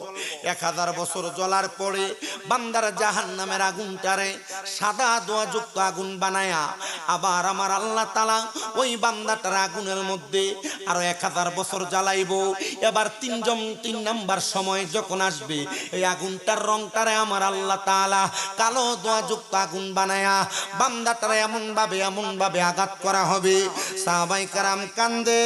1000 বছর জ্বলার পরে বান্দার জাহান্নামের আগুনটারে সাদা ধোঁয়াযুক্ত আগুন বানায়া আবার আমার আল্লাহ তাআলা ওই বান্দাটার আগুনের মধ্যে আরো 1000 বছর জ্বালাইব। এবার 3 নাম্বার সময় যখন আসবে, এই আগুনটার রংটারে আমার আল্লাহ তাআলা কালো ধোঁয়াযুক্ত আগুন বানায়া বান্দাটারে এমন ভাবে আঘাত করা হবে। সাহাবায়ে কেরাম কান্দে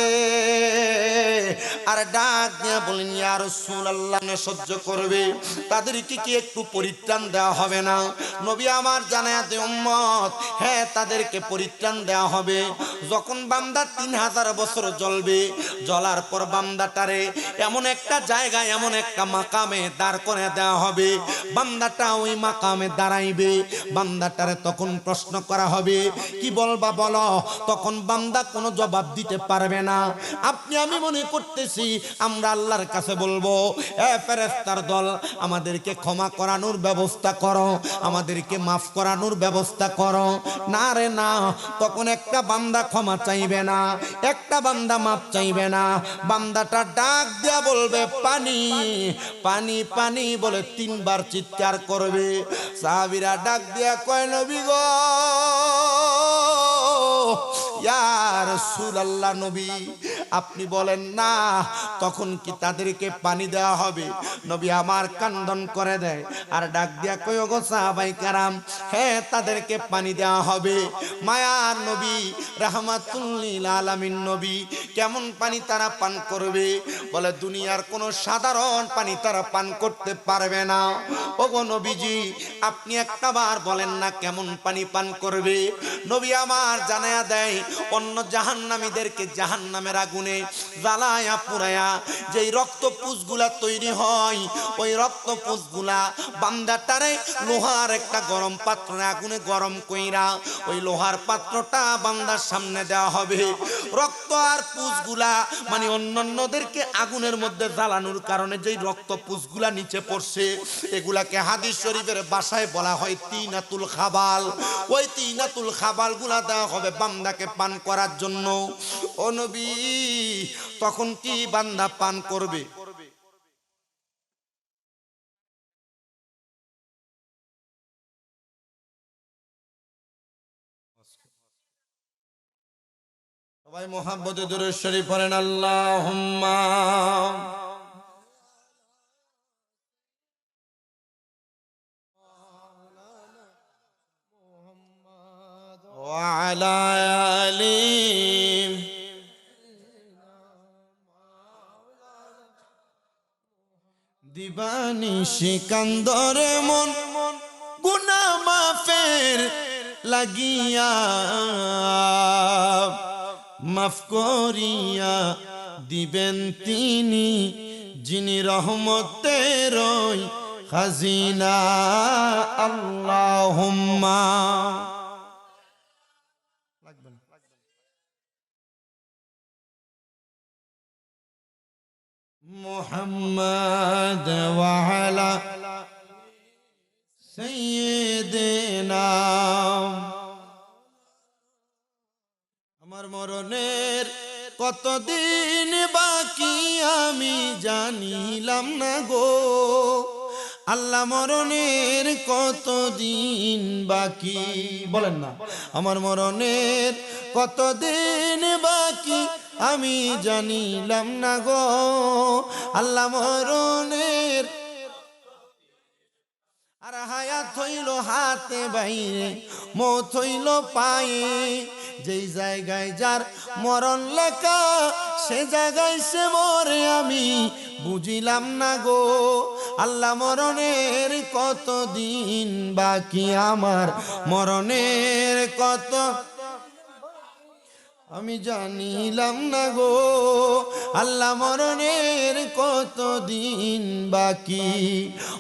আর ডাক দিয়ে বলেন, ইয়া রাসূলুল্লাহ, সহ্য করবে, তাদেরকে কি একটু পরিত্রাণ দেওয়া হবে না? নবী আমার জানায়া দে উম্মত, হ্যাঁ, তাদেরকে পরিত্রাণ দেওয়া হবে। যখন বান্দা 3000 বছর জ্বলবে, জ্বলার পর বান্দাটারে এমন একটা জায়গায়, এমন একটা মাকামে দাঁড় করে দেওয়া হবে। বান্দাটা ওই মাকামে দাঁড়াইবে, বান্দাটারে তখন প্রশ্ন করা হবে, কি বলবা বলো? তখন বান্দা কোনো জবাব দিতে পারবে না। আপনি আমি মনে করতেছি আমরা আল্লাহর কাছে বলবো, এ ফেরেশতার দল, আমাদেরকে ক্ষমা করানোর ব্যবস্থা করো, আমাদেরকে মাফ করানোর ব্যবস্থা করো। না রে না, তখন একটা বান্দা ক্ষমা চাইবে না, একটা বান্দা মাফ চাইবে না। বান্দাটা ডাক দিয়া বলবে, পানি পানি পানি বলে 3 বার চিৎকার করবে। সাহাবীরা ডাক দিয়া কয়, নবী গো, ইয়া রাসূলুল্লাহ, নবী আপনি বলেন না, তখন কি তাদেরকে পানি দেওয়া হবে? নবী আমার কান্দন করে দেয় আর ডাক দিয়া কই, ওগো সাহাবায়ে কেরাম, হ্যাঁ তাদেরকে পানি দেওয়া হবে। মায়ার নবী, রাহমাতুল লিল আলামিন নবী, কেমন পানি তারা পান করবে? বলে দুনিয়ার কোন সাধারণ পানি তারা পান করতে পারবে না। ওগো নবীজি, আপনি একটাবার বলেন না কেমন পানি পান করবে? নবী আমার জানায়া দেয়, অন্য জাহান্নামীদেরকে জাহান্নামের আগুনে জ্বালায়া পুরায়া যেই রক্তপুষগুলা তৈরি হয়, ওই রক্তপুষগুলা বান্দাটারে লোহার একটা গরম পাত্রে আগুনে গরম কইরা ওই লোহার পাত্রটা বান্দার সামনে দেওয়া হবে। রক্ত আর পুষগুলা মানে অন্যান্যদেরকে আগুনের মধ্যে জ্বালানোর কারণে যেই রক্তপুষগুলা নিচে পড়ছে, এগুলাকে হাদিস শরীফের ভাষায় বলা হয় তিনাতুল খাবাল। ওই তিনাতুল খাবাল গুলা দেওয়া হবে বান্দাকে পান করার জন্য। ও নবী, তখন কি বান্দা পান করবে? সবাই মোহাব্বতে দুরূদ শরীফ পড়েন, আল্লাহুম্মা ওয়া আলা আলি। দিবানিশি কান্দরে মন গুনাহ মাফের লাগিয়া, মাফ করিয়া দিবেন তিনি, যিনি রহমতের খাজিনা। আল্লাহুম্মা মুহাম্মাদ ওয়া আলা সাইয়্যিদিনা। আমার মরণের কতদিন বাকি আমি জানিলাম না গো, আল্লাহ মরণের কতদিন বাকি, বলেন না, আমার মরণের কতদিন বাকি আমি জানিলাম না গো, আল্লাহ মরণের। আর হায়াত হইল হাতে বাইরে, মৌত হইল পায়ে, যেই জায়গায় যার মরণ লেখা সে জায়গায় সে মরে আমি বুঝিলাম না গো, আল্লাহ মরণের কতদিন বাকি, আমার মরণের কত আমি জানিলাম না গো, আল্লাহ মরণের কতদিন বাকি।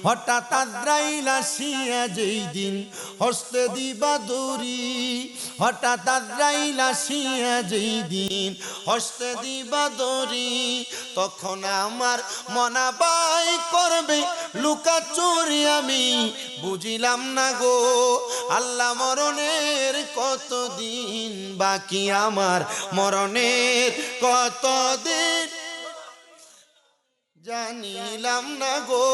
হঠাৎ আজরাইল আসিয়া যেই দিন হস্তে দিবা দড়ি, হঠাৎ আজরাইল আসিয়া যেই দিন হস্তে দিবা দড়ি, তখন আমার মনা বাই করবে লুকা চুরি আমি বুঝিলাম না গো, আল্লাহ মরণের কতদিন বাকি, আমার মরণের কতদিন জানিলাম না গো,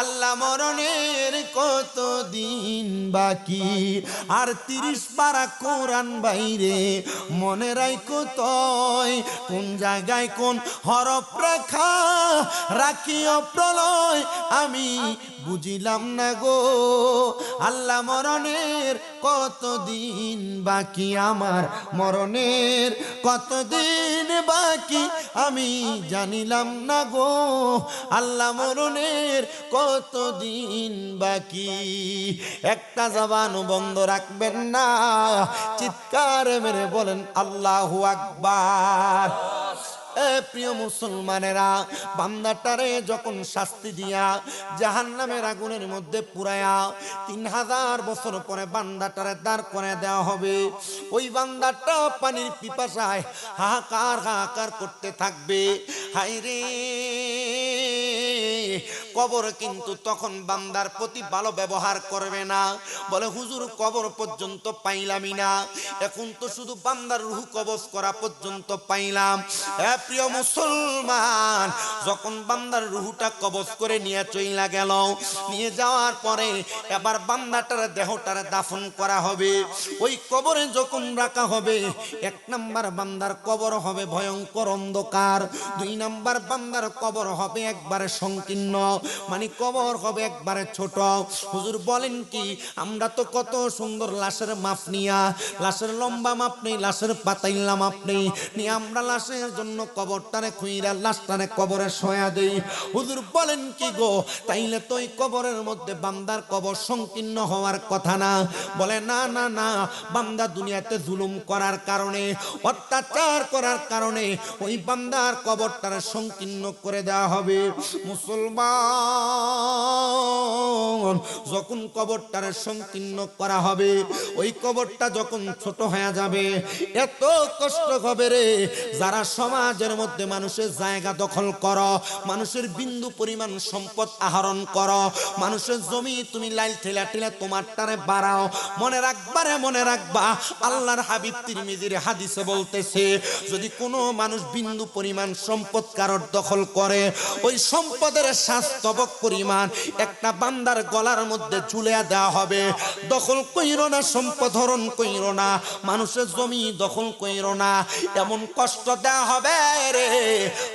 আল্লাহ মরণের কতদিন বাকি। আর 30 পারা কোরআন বাইরে মনে রাখো তয়, কোন জায়গায় কোন হরফ রেখা রাখিও প্রলয় আমি বুঝিলাম না গো, আল্লাহ মরণের কতদিন বাকি, আমার মরণের কতদিন বাকি আমি জানিলাম না গো, আল্লাহ মরণের কতদিন বাকি। একটা জবান বন্ধ রাখবেন না, চিৎকার মেরে বলেন আল্লাহু আকবার। প্রিয় মুসলমানেরা, বান্দাটারে যখন শাস্তি দিয়া জাহান্নামের আগুনের মধ্যে পুরায়া 3000 বছর পরে বান্দাটারে দাঁড় করে দেওয়া হবে, ওই বান্দাটা পানির পিপাসায় হাহাকার হাহাকার করতে থাকবে। হায়রে কবর কিন্তু তখন বান্দার প্রতি ভালো ব্যবহার করবে না। বলে হুজুর কবর পর্যন্ত পাইলামই না, এখন তো শুধু বান্দার রূহ কবজ করা পর্যন্ত পাইলাম। এ প্রিয় মুসলমান, যখন বান্দার রূহটা কবজ করে নিয়ে চইলা গেল, নিয়ে যাওয়ার পরে এবার বান্দাটার দেহটার দাফন করা হবে। ওই কবরে যখন রাখা হবে, এক নাম্বার বান্দার কবর হবে ভয়ঙ্কর অন্ধকার, দুই নাম্বার বান্দার কবর হবে একবারে সংকীর্ণ, মানে কবর হবে একবারে ছোট। হুজুর বলেন কি, আমরা তো কত সুন্দর লাশের মাপ নিয়া, লাশের লম্বা মাপ নেই, লাশের পাতাইলা মাপ নেই, নিয়ে আমরা লাশের জন্য কবরটারে খুইরা লাশটারে কবরে শোয়া দেই। হুজুর বলেন কি গো, তাইলে তো এই কবরের মধ্যে বান্দার কবর সংকীর্ণ হওয়ার কথা না। বলে না না না, বান্দা দুনিয়াতে জুলুম করার কারণে, অত্যাচার করার কারণে ওই বান্দার কবরটারে সংকীর্ণ করে দেওয়া হবে। মুসলমান, যখন কবরটারে সংকীর্ণ করা হবে, ওই কবরটা যখন ছোট হয়ে যাবে, এত কষ্ট হবে রে। যারা সমাজের মধ্যে মানুষের জায়গা দখল করো, মানুষের বিন্দু পরিমাণ সম্পদ আহরণ করো, মানুষের জমি তুমি লাইল ঠেলা ঠেলা তোমারটারে বাড়াও, মনে রাখবা রে, মনে রাখবা, আল্লাহর হাবিব তিরমিজির হাদিসে বলতেছে, যদি কোনো মানুষ বিন্দু পরিমাণ সম্পদ কারোর দখল করে, ওই সম্পদের শাস্তবক পরিমাণ একটা বান্দার গলার মধ্যে ঝুলে দেওয়া হবে। দখল কইরো না, সম্পদ হরণ কইরো না, মানুষের জমি দখল কইরো না, এমন কষ্ট দেওয়া হবে রে,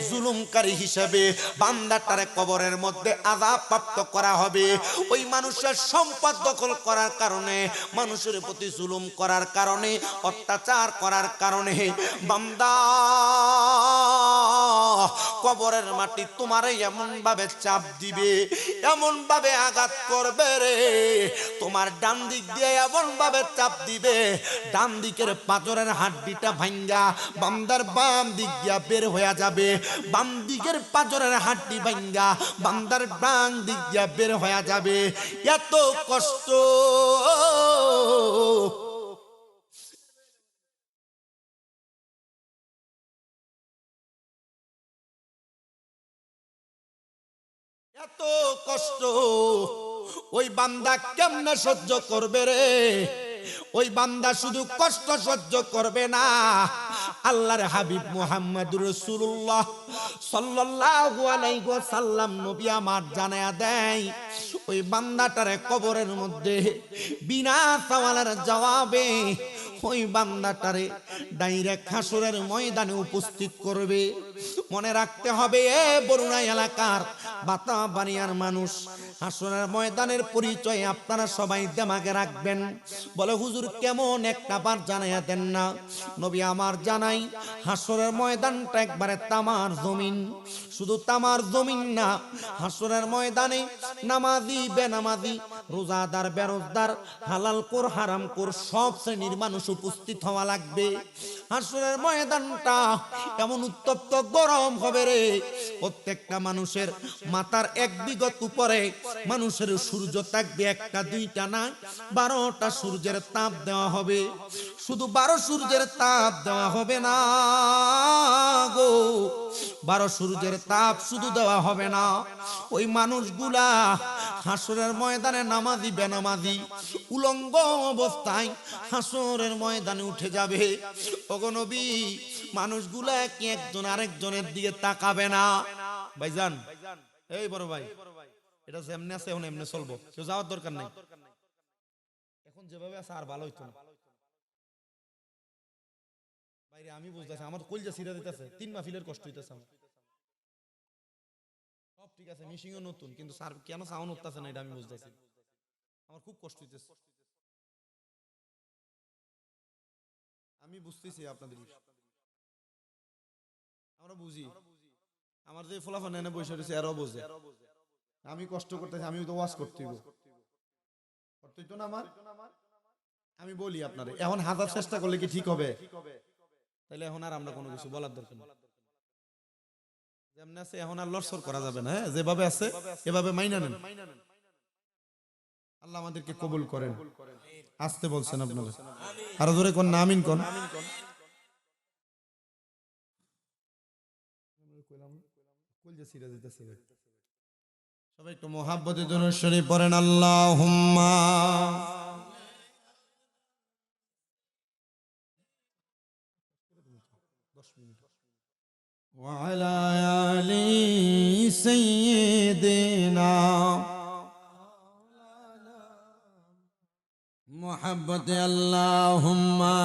জুলুমকারী হিসেবে বান্দাটারে কবরের মধ্যে আযাব প্রাপ্ত করা হবে। ওই মানুষের সম্পদ দখল করার কারণে, মানুষের প্রতি জুলুম করার কারণে, অত্যাচার করার কারণে বান্দা কবরের মাটি তোমারে এমন ভাবে চাপ দিবে, এমন ভাবে আঘাত করবে রে, তোমার ডান দিক দিয়ে এমন ভাবে চাপ দিবে, ডান দিকের পাঁজরের হাড্ডিটা ভাঙ্গা বান্দার বাম দিক দিয়া বের হয়ে যাবে, বাম দিকের পাঁজরের হাড্ডি ভাঙ্গা বান্দার ডান দিক দিয়া বের হয়ে যাবে। এত কষ্ট, এত কষ্ট ওই বান্দা কেমনে সহ্য করবে রে? ওই বান্দা শুধু কষ্ট সহ্য করবে না, আল্লাহর হাবিব মুহাম্মদুর রাসূলুল্লাহ সাল্লাল্লাহু আলাইহি ওয়াসাল্লাম নবী আমার জানায়া দেয়, ওই বান্দাটারে কবরের মধ্যে বিনা সওয়ালের জবাবে ওই বান্দাটারে ডাইরেক্ট হাসরের ময়দানে উপস্থিত করবে। মনে রাখতে হবে, এ বরুণা এলাকার বাতাবাড়িয়ার মানুষ, হাসরের ময়দানের পরিচয় আপনারা সবাই দিমাগে রাখবেন। বলে হুজুর কেমন, একটা বার জানাইয়া দেন না। নবী আমার জানাই, হাসরের ময়দানটা একবারে তামার জমিন, শুধু তামার জমিন না, হাসরের ময়দানে নামাজি বেনামাজি, রোজাদার বেরোজদার, হালাল কোর হারাম কোর সব শ্রেণীর মানুষ উপস্থিত হওয়া লাগবে। হাসরের ময়দানটা এমন উত্তপ্ত গরম হবে রে, প্রত্যেকটা মানুষের মাথার এক বিগত উপরে মানুষের সূর্য থাকবে একটা দুইটা না, 12টা সূর্যের তাপ দেওয়া হবে। শুধু 12 সূর্যের তাপ দেওয়া হবে না গো, 12 সূর্যের তাপ শুধু দেওয়া হবে না, ওই মানুষগুলা হাসরের ময়দানে নামাজি বেনামাজি উলঙ্গ অবস্থায় হাসরের ময়দানে উঠে যাবে। ওগো নবী, মানুষগুলা কি একজন আরেকজনের দিকে তাকাবে না? ভাইজান, এই বড় ভাই, এটা যেমনে আছে এখন এমনি চলবো, কেউ যাওয়ার দরকার নাই। এখন যেভাবে আছে আর ভালো হইতো না বাইরে, আমি বুঝতেছি আমার কলজা ছিঁড়া দিতেছে, 3 মাহফিলের কষ্ট হইতেছে আমার। সব ঠিক আছে, মিশিংও নতুন, কিন্তু স্যার কেন সাউন্ড উঠতেছে না এটা আমি বুঝতেছি, আমার খুব কষ্ট হইতেছে। আমি বুঝতেছি আপনাদের বিষয়, আমরা বুঝি, আমার যে ফলাফল এনে বসে রয়েছে এরাও বোঝে, আমি কষ্ট করতেছি, আমি তো ওয়াজ করতেই তো না আমার। আমি বলি আপনারে, এখন হাজার চেষ্টা করলে কি ঠিক হবে? তাহলে এখন আর আমরা কোনো কিছু বলার দরকার নেই, যেমন আছে এখন আর লড়সড় করা যাবে না, যেভাবে আছে এভাবে মাইনা নেন। আল্লাহ আমাদেরকে কবুল করেন। আসতে বলছেন আপনারা, আরো জোরে কোন না, আমিন কোন। কইলাম কইল যে সিরা দিতেছে। সবাই একটু মোহাব্বতে দুরূদ শরীফ পড়েন আল্লাহুম্মা ওয়া আলা আলি সাইয়্যিদিনা মোহাব্বতে আল্লাহুম্মা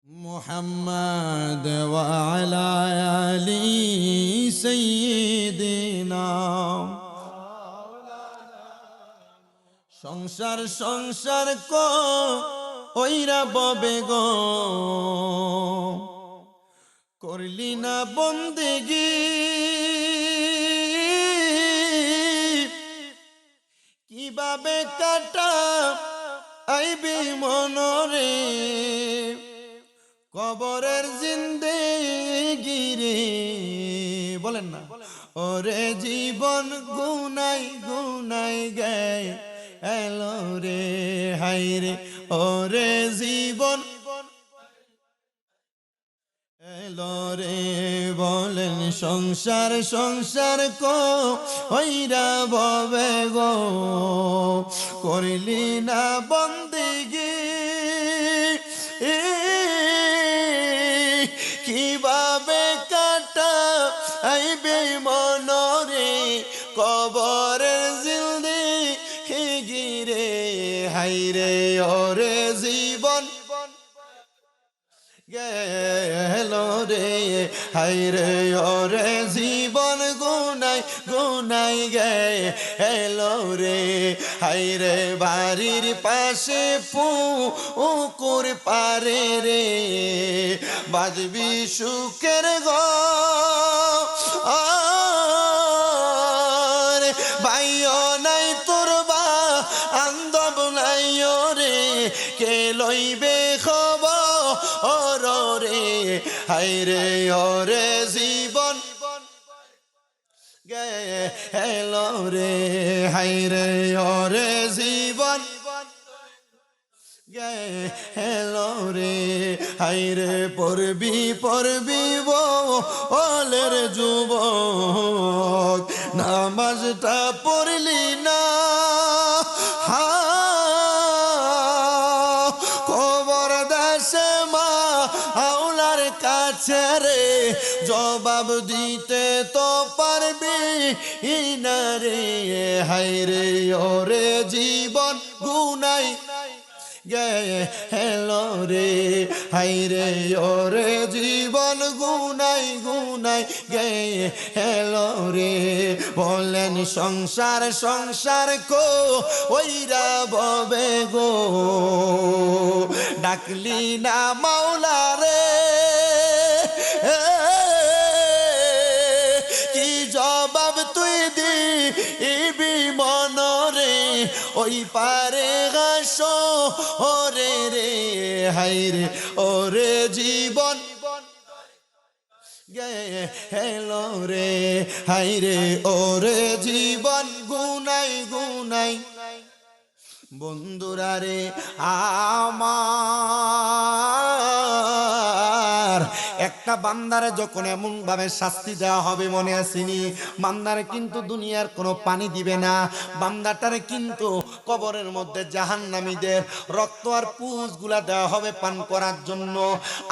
মুহাম্মদ ওয়া আলা আলি সাইয়্যিদিনা সংসার সংসার কো ওইরা ববে গো করলি না বন্দেগি কিভাবে কাটা আইবি মনরে কবরের জিন্দেগি রে বলেন না ওরে জীবন গুনাই গুনাই গায় এলো রে হাই রে ওরে জীবন এলো রে বলেন সংসার সংসার কো ওইরা ববে গো করিলি না বন্দেগি কিভাবে কাটা আইবে মনরে কবরের জিন্দেগি রে হাই রে ওরে জীবন গেল রে হাই রে ওরে জীবন গুনাই গুনাই গেল রে হাই রে বাড়ির পাশে পুকুর পারে রে বাজবি সুখের গো ভাইও নাই তোর বা আন্দব নাই রে কে লইবে খবর রে হাই রে ওরে জীবন গেল রে হাই রে ওরে জীবন গেল রে হাই রে পড়বি পড়বি বলের যুবক নামাজটা পড়লি না কবর দেশে মা আউলার কাছে রে জবাব দিতে তো পারবি না রে হাই রে ওরে জীবন গুনাই গেল রে হাই রে ওরে জীবন গুনাই গুনাই গেল রে বলেন সংসার সংসার কো ওইরা ববে গো ডাকলি না মাওলা রে কি জবাব তুই দিবি মনরে ওই পারে গাছো ওরে রে হাই রে ওরে জীবন গেল রে হাই রে ওরে জীবন গুনাই গুনাই বন্ধুরা রে আমার একটা বান্দারে যখন এমন ভাবে শাস্তি দেওয়া হবে মনে আসেনি বান্দারে কিন্তু দুনিয়ার কোনো পানি দিবে না বান্দাটারে কিন্তু কবরের মধ্যে জাহান্নামীদের রক্ত আর পুঁজগুলা দেওয়া হবে পান করার জন্য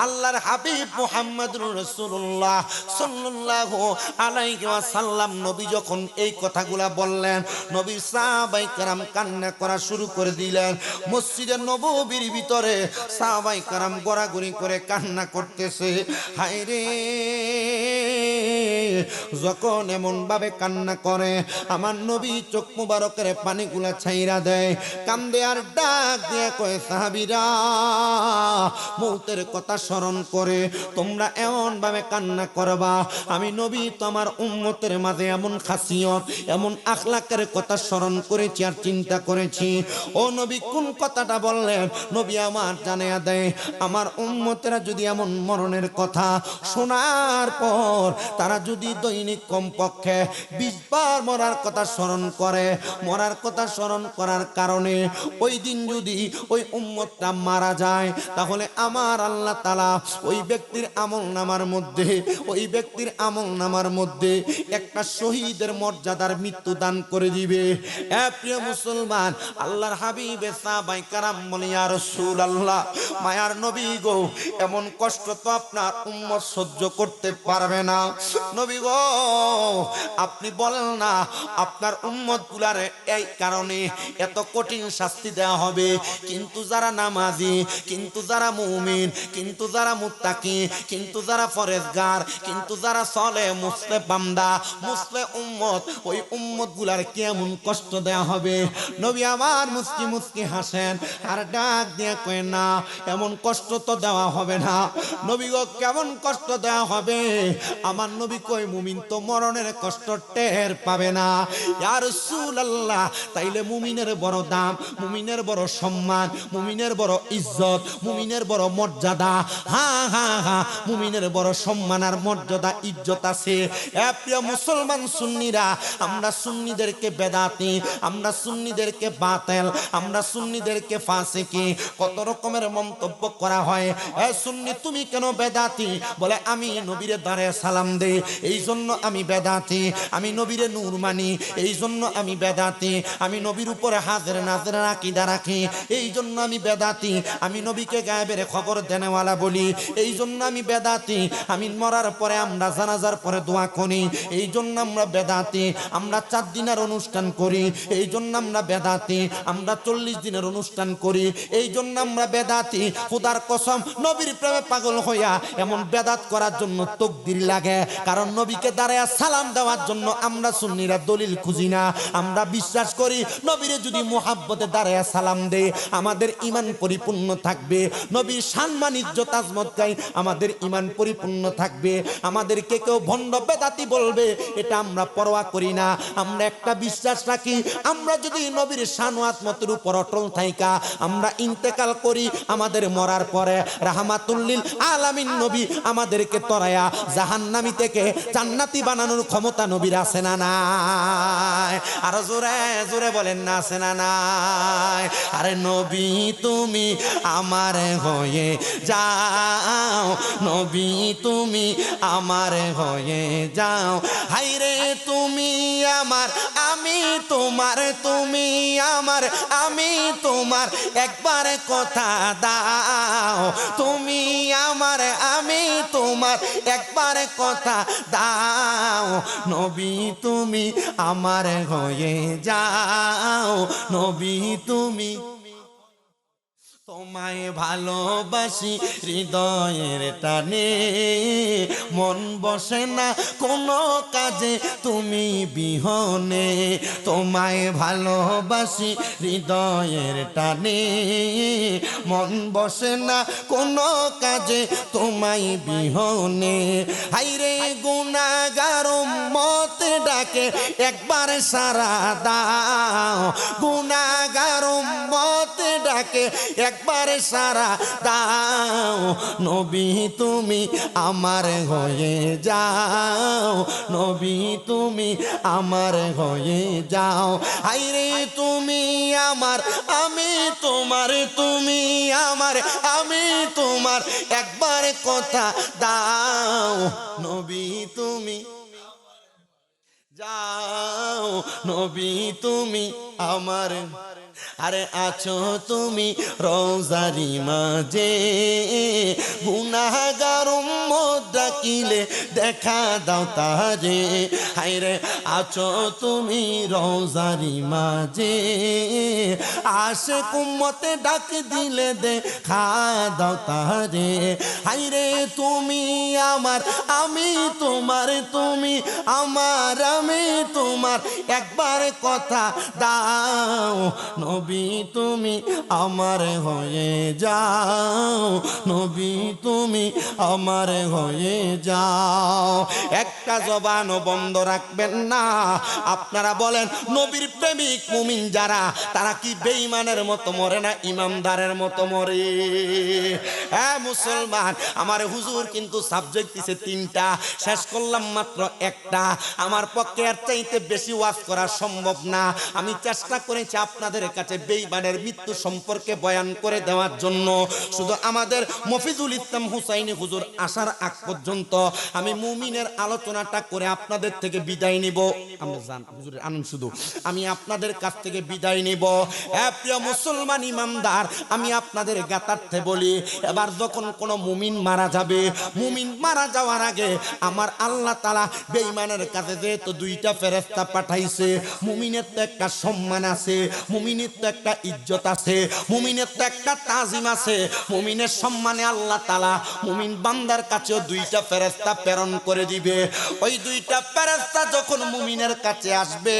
আল্লাহর হাবিব মুহাম্মদুর রাসূলুল্লাহ সাল্লাল্লাহু আলাইহি ওয়াসাল্লাম নবী যখন এই কথাগুলা বললেন নবী সাহাবায়ে কেরাম কান্না করা শুরু করে দিলেন মসজিদে নববীর ভিতরে সাহাবায়ে কেরাম গড়াগড়ি করে কান্না করতেছে হায় রে যখন এমন ভাবে কান্না করে আমার নবী চোখ মুবারকের পানিগুলা ছাইরা দেয় কান্দে আর ডাক দিয়ে কয় সাহাবীরা মৌতের কথা স্মরণ করে তোমরা এমন ভাবে কান্না করবা আমি নবী তোমার উম্মতের মাঝে এমন খাসিয়ত এমন আখলাকের কথা স্মরণ করেছি আর চিন্তা করেছি ও নবী কোন কথাটা বললেন নবী আমার জানায়া দেয় আমার উম্মতেরা যদি এমন মরণের কথা শোনার পর তারা যদি যদি দৈনিক কমপক্ষে 20 বার মরার কথা স্মরণ করে, মরার কথা স্মরণ করার কারণে ওই দিন যদি ওই উম্মতটা মারা যায়, তাহলে আমার আল্লাহ তাআলা ওই ব্যক্তির আমলনামার মধ্যে, ওই ব্যক্তির আমলনামার মধ্যে একটা শহীদের মর্যাদার মৃত্যু দান করে দিবে। এ প্রিয় মুসলমান, আল্লাহর হাবিবে সাহাবায়ে কেরাম বলে, ইয়া রাসূলুল্লাহ, মায়ার নবী গো, এমন কষ্ট তো আপনার উম্মত সহ্য করতে পারবে না। নবী গো, আপনি বলেন না আপনার উম্মত গুলারে এই কারণে এত কঠিন শাস্তি দেওয়া হবে, কিন্তু যারা নামাজি, কিন্তু যারা মুমিন, কিন্তু যারা মুত্তাকি, কিন্তু যারা ফরেজগার, কিন্তু যারা সলে মুসলে বান্দা, মুসলে উম্মত, ওই উম্মত গুলার কেমন কষ্ট দেওয়া হবে। নবী আমার মুস্কি মুস্কি হাসেন আর ডাক দিয়ে কয়, না, এমন কষ্ট তো দেওয়া হবে না। নবী গো, কেমন কষ্ট দেওয়া হবে? আমার নবী কয়, মুমিন তো মরণের কষ্ট টের পাবে না। ইয়া রাসূলুল্লাহ, তাইলে মুমিনের বড় দাম, মুমিনের বড় সম্মান, মুমিনের বড় ইজ্জত, মুমিনের বড় মর্যাদা। হ্যাঁ হ্যাঁ হ্যাঁ, মুমিনের বড় সম্মান আর মর্যাদা, ইজ্জত আছে। এ প্রিয় মুসলমান সুন্নিরা, আমরা সুন্নিদেরকে বেদাতি, আমরা সুন্নিদেরকে বাতিল, আমরা সুন্নিদেরকে ফাসিকি কত রকমের মন্তব্য করা হয়। এ সুন্নি, তুমি কেন বেদাতি? বলে, আমি নবীরে দাঁড়ায় সালাম দেই, এই জন্য আমি বেদাতি। আমি নবীরে নূর মানি, এই জন্য আমি বেদাতি। আমি নবীর উপরে হাজের নাজের আকীদা রাখি, এই জন্য আমি বেদাতি। আমি নবীকে গায়েবের খবর দেনেওয়ালা বলি, এই জন্য আমি বেদাতি। আমি মরার পরে, আমরা জানাজার পরে দোয়া করি, এই জন্য আমরা বেদাতি। আমরা 4 দিনের অনুষ্ঠান করি, এই জন্য আমরা বেদাতি। আমরা 40 দিনের অনুষ্ঠান করি, এই জন্য আমরা বেদাতি। খোদার কসম, নবীর প্রেমে পাগল হইয়া এমন বেদাত করার জন্য তকদির লাগে। কারণ নবীকে দাঁড়ায়া সালাম দেওয়ার জন্য আমরা সুন্নিরা দলিল খুঁজি না। আমরা বিশ্বাস করি, নবীরে যদি মুহাব্বতে দাঁড়ায়া সালাম দেই, আমাদের ঈমান পরিপূর্ণ থাকবে। নবীর সম্মান, ইজ্জত, আজমত গাই, আমাদের ঈমান পরিপূর্ণ থাকবে। আমাদেরকে কেউ ভণ্ড বেদাতি বলবে, এটা আমরা পরোয়া করি না। আমরা একটা বিশ্বাস রাখি, আমরা যদি নবীর শান ও আজমতের উপর অটল থাইকা আমরা ইন্তেকাল করি, আমাদের মরার পরে রাহমাতুল লিল আলামিন নবী আমাদেরকে তরায়া জাহান্নামী থেকে জান্নাতি বানানোর ক্ষমতা নবীর আছে না নাই? আর জোরে জোরে বলেন না, আছে না নাই? আরে নবী তুমি আমার হয়ে যাও, নবী তুমি আমার হয়ে যাও। হাইরে তুমি আমার, আমি তোমার, তুমি আমার, আমি তোমার, একবার কথা দাও। তুমি আমার, আমি তোমার, একবার কথা দাও। নবী তুমি আমার হয়ে যাও, নবী তুমি। তোমায় ভালোবাসি হৃদয়ের টানে, মন বসে না কোনো কাজে তুমি বিহনে। তোমায় ভালোবাসি হৃদয়ের টানে, মন বসে না কোনো কাজে তোমায় বিহনে। হাইরে গুনাহগার উম্মত ডাকে একবার সারা দাও, গুনাহগার উম্মত ডাকে একবার সারা দাও। নবী তুমি আমার হয়ে যাও, নবী তুমি আমার হয়ে যাও। হাইরে তুমি আমার, আমি তোমার, তুমি আমার, আমি তোমার, একবার কথা দাও। নবী তুমি যাও, নবী তুমি আমার। আরে আছো তুমি রোজারি মাঝে, গুনাহগার উম্মত ডাকিলে দেখা দাও তারে। হায়রে আছো তুমি রোজারি মাঝে, আশিক উম্মতে ডাক দিলে দেখা দাও তারে। হায়রে তুমি আমার, আমি তোমার, তুমি আমার, আমি তোমার, একবার কথা দাও। নবী তুমি আমার হয়ে যাও, নবী তুমি আমার হয়ে যাও। একটা জবানও বন্ধ রাখবেন না। আপনারা বলেন, নবীর প্রেমিক মুমিন যারা, তারা কি বেঈমানের মতো মরে না ইমানদারের মতো মরে? হ্যাঁ মুসলমান, আমার হুজুর কিন্তু সাবজেক্ট দিছে 3 তিনটা, শেষ করলাম মাত্র একটা। আমার পক্ষে এর চাইতে বেশি ওয়াজ করা সম্ভব না। আমি চেষ্টা করেছি আপনাদের কাছে বেঈমানের মৃত্যু সম্পর্কে বয়ান করে দেওয়ার জন্য। শুধু আমাদের মফিজুল ইসলাম হুসাইনি হুজুর আসার আগ পর্যন্ত আমি মুমিনের আলোচনাটা করে আপনাদের থেকে বিদায় নিব। আমরা জান হুজুরের আনন্দ, শুধু আমি আপনাদের কাছ থেকে বিদায় নিব। প্রিয় মুসলমান ইমানদার, আমি আপনাদের জ্ঞাতার্থে বলি, এবার যখন কোনো মুমিন মারা যাবে, মুমিন মারা যাওয়ার আগে আমার আল্লাহ তাআলা বেঈমানের কাছে যেহেতু দুইটা ফেরেশতা পাঠাইছে, মুমিনের তো একটা সম্মান আছে, মুমিনের তো একটা ইজ্জত আছে, মুমিনের তো একটা তাজিম আছে। মুমিনের সম্মানে আল্লাহ তাআলা মুমিন বান্দার কাছেও দুইটা ফেরেশতা প্রেরণ করে দিবে। ওই দুইটা ফেরেশতা যখন মুমিনের কাছে আসবে,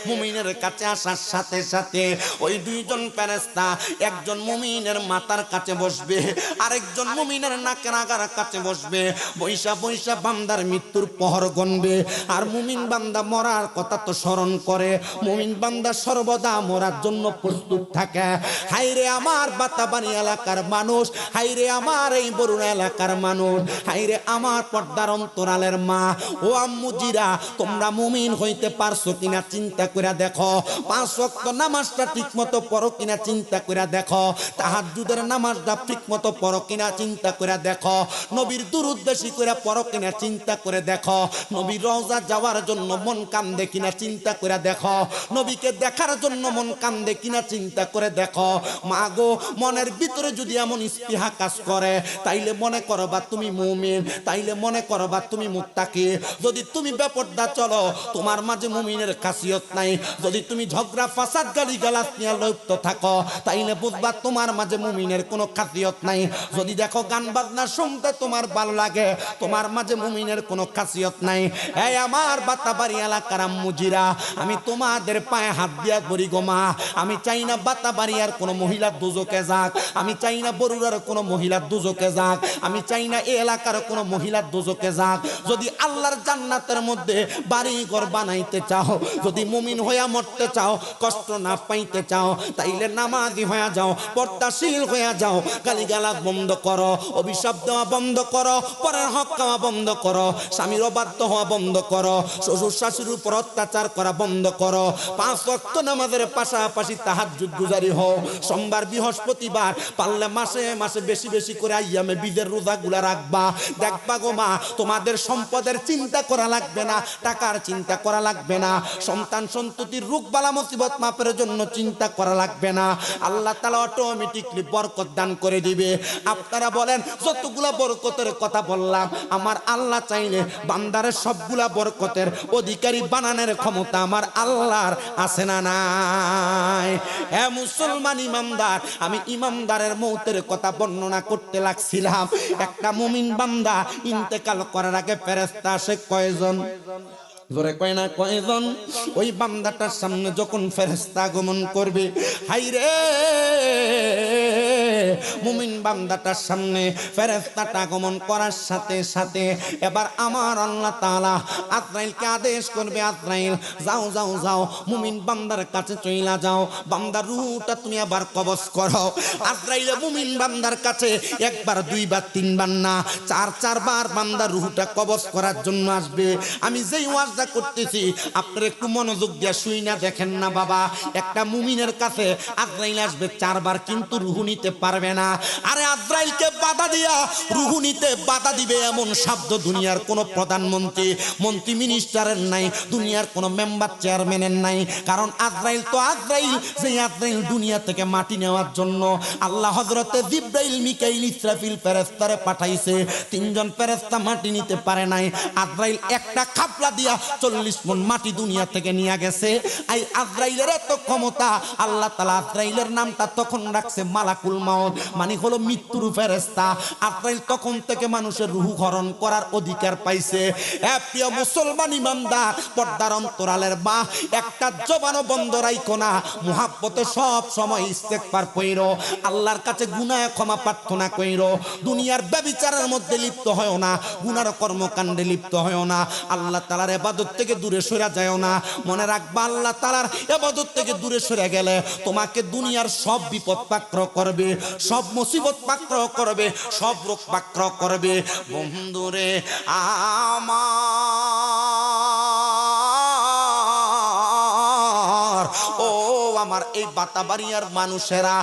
মুমিনের কাছে আসার সাথে সাথে ওই দুইজন ফেরেশতা একজন মুমিনের মাথার কাছে বসবে, আরেকজন মুমিনের নাকের আগার কাছে বসবে। বৈশা বৈশা বান্দার মৃত্যুর পহর গণবে। আর মুমিন বান্দা মরার কথা তো স্মরণ করে, মুমিন বান্দা সর্বদা মরার জন্য প্রস্তুত থাকে। হাইরে আমার বাতাবাড়ি এলাকার মানুষ, হাইরে আমার এই বরুণা এলাকার মানুষ, হাইরে আমার পর্দার অন্তরালের মা ও আম্মুজিরা, তোমরা মুমিন হইতে পারছো কিনা চিন্তা করে দেখো। 5 ওয়াক্ত নামাজটা ঠিকমতো পড়ো কিনা চিন্তা করে দেখো। তাহাজ্জুদের নামাজটা ঠিকমতো পড়ো কিনা চিন্তা করে দেখো। নবীর দুরূদ বেশি করে পড়ো কিনা চিন্তা করে দেখো। নবীর রওজা যাওয়ার জন্য মন কান্দে কিনা চিন্তা করে দেখো। নবীকে দেখার জন্য মন কান্দে কিনা চিন্তা করে দেখো। মা গো, মনের ভিতরে যদি এমন ইস্তিহা কাজ করে, তাইলে মনে করবা তুমি মুমিন, তাইলে মনে করবা তুমি মুত্তাকি। যদি তুমি বেপরদা চলো, তোমার মাঝে মুমিনের খাসিয়ত নাই। যদি তুমি ঝগড়া ফাসাদ গালিগালাজ নিয়ে লিপ্ত থাকো, তাইলে বুঝবা তোমার মাঝে মুমিনের কোনো খাসিয়ত নাই। যদি দেখো গান বাজনা শুনতে তোমার ভালো লাগে, তোমার মাঝে মুমিনের কোনো খাসিয়ত নাই। এই আমার বাতাবাড়ি এলাকার আম্মুজিরা, আমি তোমাদের পায়ে হাত দিয়া করি গো মা, আমি চাই না বাতাবাড়িয়ার কোনো মহিলা দুজকে যাক, আমি চাই না বরুড়ার কোনো মহিলা দুজকে যাক, আমি চাই না এই এলাকার কোনো মহিলা দুজকে যাক। যদি আল্লাহর জান্নাতের মধ্যে বাড়ি ঘর বানাইতে চাও, যদি মুমিন হইয়া মরতে চাও, কষ্ট না পাইতে চাও, তাইলে নামাজি হইয়া যাও, পর্দাশীল হইয়া যাও। গালিগালাজ বন্ধ করো, অভিশাপ দেওয়া বন্ধ করো, পরের হক খাওয়া বন্ধ করো, স্বামীর অবাধ্য হওয়া বন্ধ করো, শ্বশুর শাশুড়ির উপর অত্যাচার করা বন্ধ করো। 5 ওয়াক্ত নামাজের পাশাপাশি তাহাজ্জুদ গুজারি হও। সোমবার বৃহস্পতিবার পারলে মাসে মাসে বেশি বেশি করে আইয়ামে বিদের রোজাগুলা রাখবা। দেখবা গো মা, তোমাদের সম্পদের চিন্তা করা লাগবে না, টাকার চিন্তা করা লাগবে না, সন্তান সন্ততির রোগ বালা মুসিবত মাপের জন্য চিন্তা করা লাগবে না। আল্লাহ তাআলা অটোমেটিকলি বরকত দান করে দিবে। আপনারা বলেন, যতগুলা বরকতের কথা বললাম, আমার আল্লাহ চাইলে বান্দারের সবগুলা বরকতের অধিকারী বানানোর ক্ষমতা আমার আল্লাহর আছে না নাই? হে মুসলমান ইমানদার, আমি ইমানদারের মৌতের কথা বর্ণনা করতে লাগছিলাম। একটা মুমিন বান্দা ইন্তেকাল করার আগে ফেরেশতা আসে কয়জন? জোরে কয় না কয়জন? ওই বান্দাটার সামনে যখন ফেরেশতা আগমন করবে, হাইরে মুমিন বান্দাটার সামনে ফেরেশতাটা আগমন করার সাথে সাথে এবার আমার আল্লাহ তাআলা আজরাইলকে আদেশ করবে, আজরাইল যাও যাও যাও, মুমিন বান্দার কাছে চইলা যাও, বান্দার রূহটা তুমি আবার কবজ করো। আজরাইল মুমিন বান্দার কাছে একবার, দুইবার, তিনবার না, 4 বার বান্দার রূহটা কবজ করার জন্য আসবে। আমি যেই ওয়াজটা করতেছি আপনারা একটু মনোযোগ দিয়ে শুই না দেখেন না বাবা। একটা মুমিনের কাছে আজরাইল আসবে 4 বার, কিন্তু রূহ নিতে পারবে না। আরে আজরাইলকে বাধা দিয়া রূহ নিতে বাধা দিবে এমন শব্দ দুনিয়ার কোন প্রধানমন্ত্রী, মন্ত্রী, মিনিস্টারের নাই, দুনিয়ার কোন মেম্বার, চেয়ারম্যানের নাই। কারণ আজরাইল তো আজরাইল, যে আজরাইল দুনিয়া থেকে মাটি নেওয়ার জন্য আল্লাহ হযরতে জিবরাইল, মিকাইল, ইসরাফিল ফেরেশতারে পাঠাইছে। 3 জন ফেরেশতা মাটি নিতে পারে নাই। আজরাইল একটা খাপলা দিয়া 40 মণ মাটি দুনিয়া থেকে নিয়ে গেছে। এই আজরাইলের এত ক্ষমতা, আল্লাহ তাআলা আজরাইলের নামটা তখন রাখছে মালাকুল মাউত, মানে হলো মৃত্যুর ফেরেশতা। আজরাইল তখন থেকে মানুষের রূহ হরণ করার অধিকার পাইছে। প্রিয় মুসলমান ইমানদার, পর্দার অন্তরালের মা, একটা জবানও বন্ধ রাখো না, মুহাব্বতে সব সময় ইস্তেগফার কইরো, আল্লাহর কাছে গুনাহ ক্ষমা প্রার্থনা কইরো। দুনিয়ার ব্যভিচারের মধ্যে লিপ্ত হয়ো না, গুনার কর্মকাণ্ডে লিপ্ত হয়ো না, আল্লাহ তাআলার ইবাদত থেকে দূরে সরে যাও না। মনে রাখবা, আল্লাহ তাআলার ইবাদত থেকে দূরে সরে গেলে তোমাকে দুনিয়ার সব বিপদ পাকড় করবে, সব মুসিবত পাকড় করবে, সব রোগ পাকড় করবে। বন্ধুরে আমার, ও আমার এই বাতাবাড়িয়ার মানুষেরা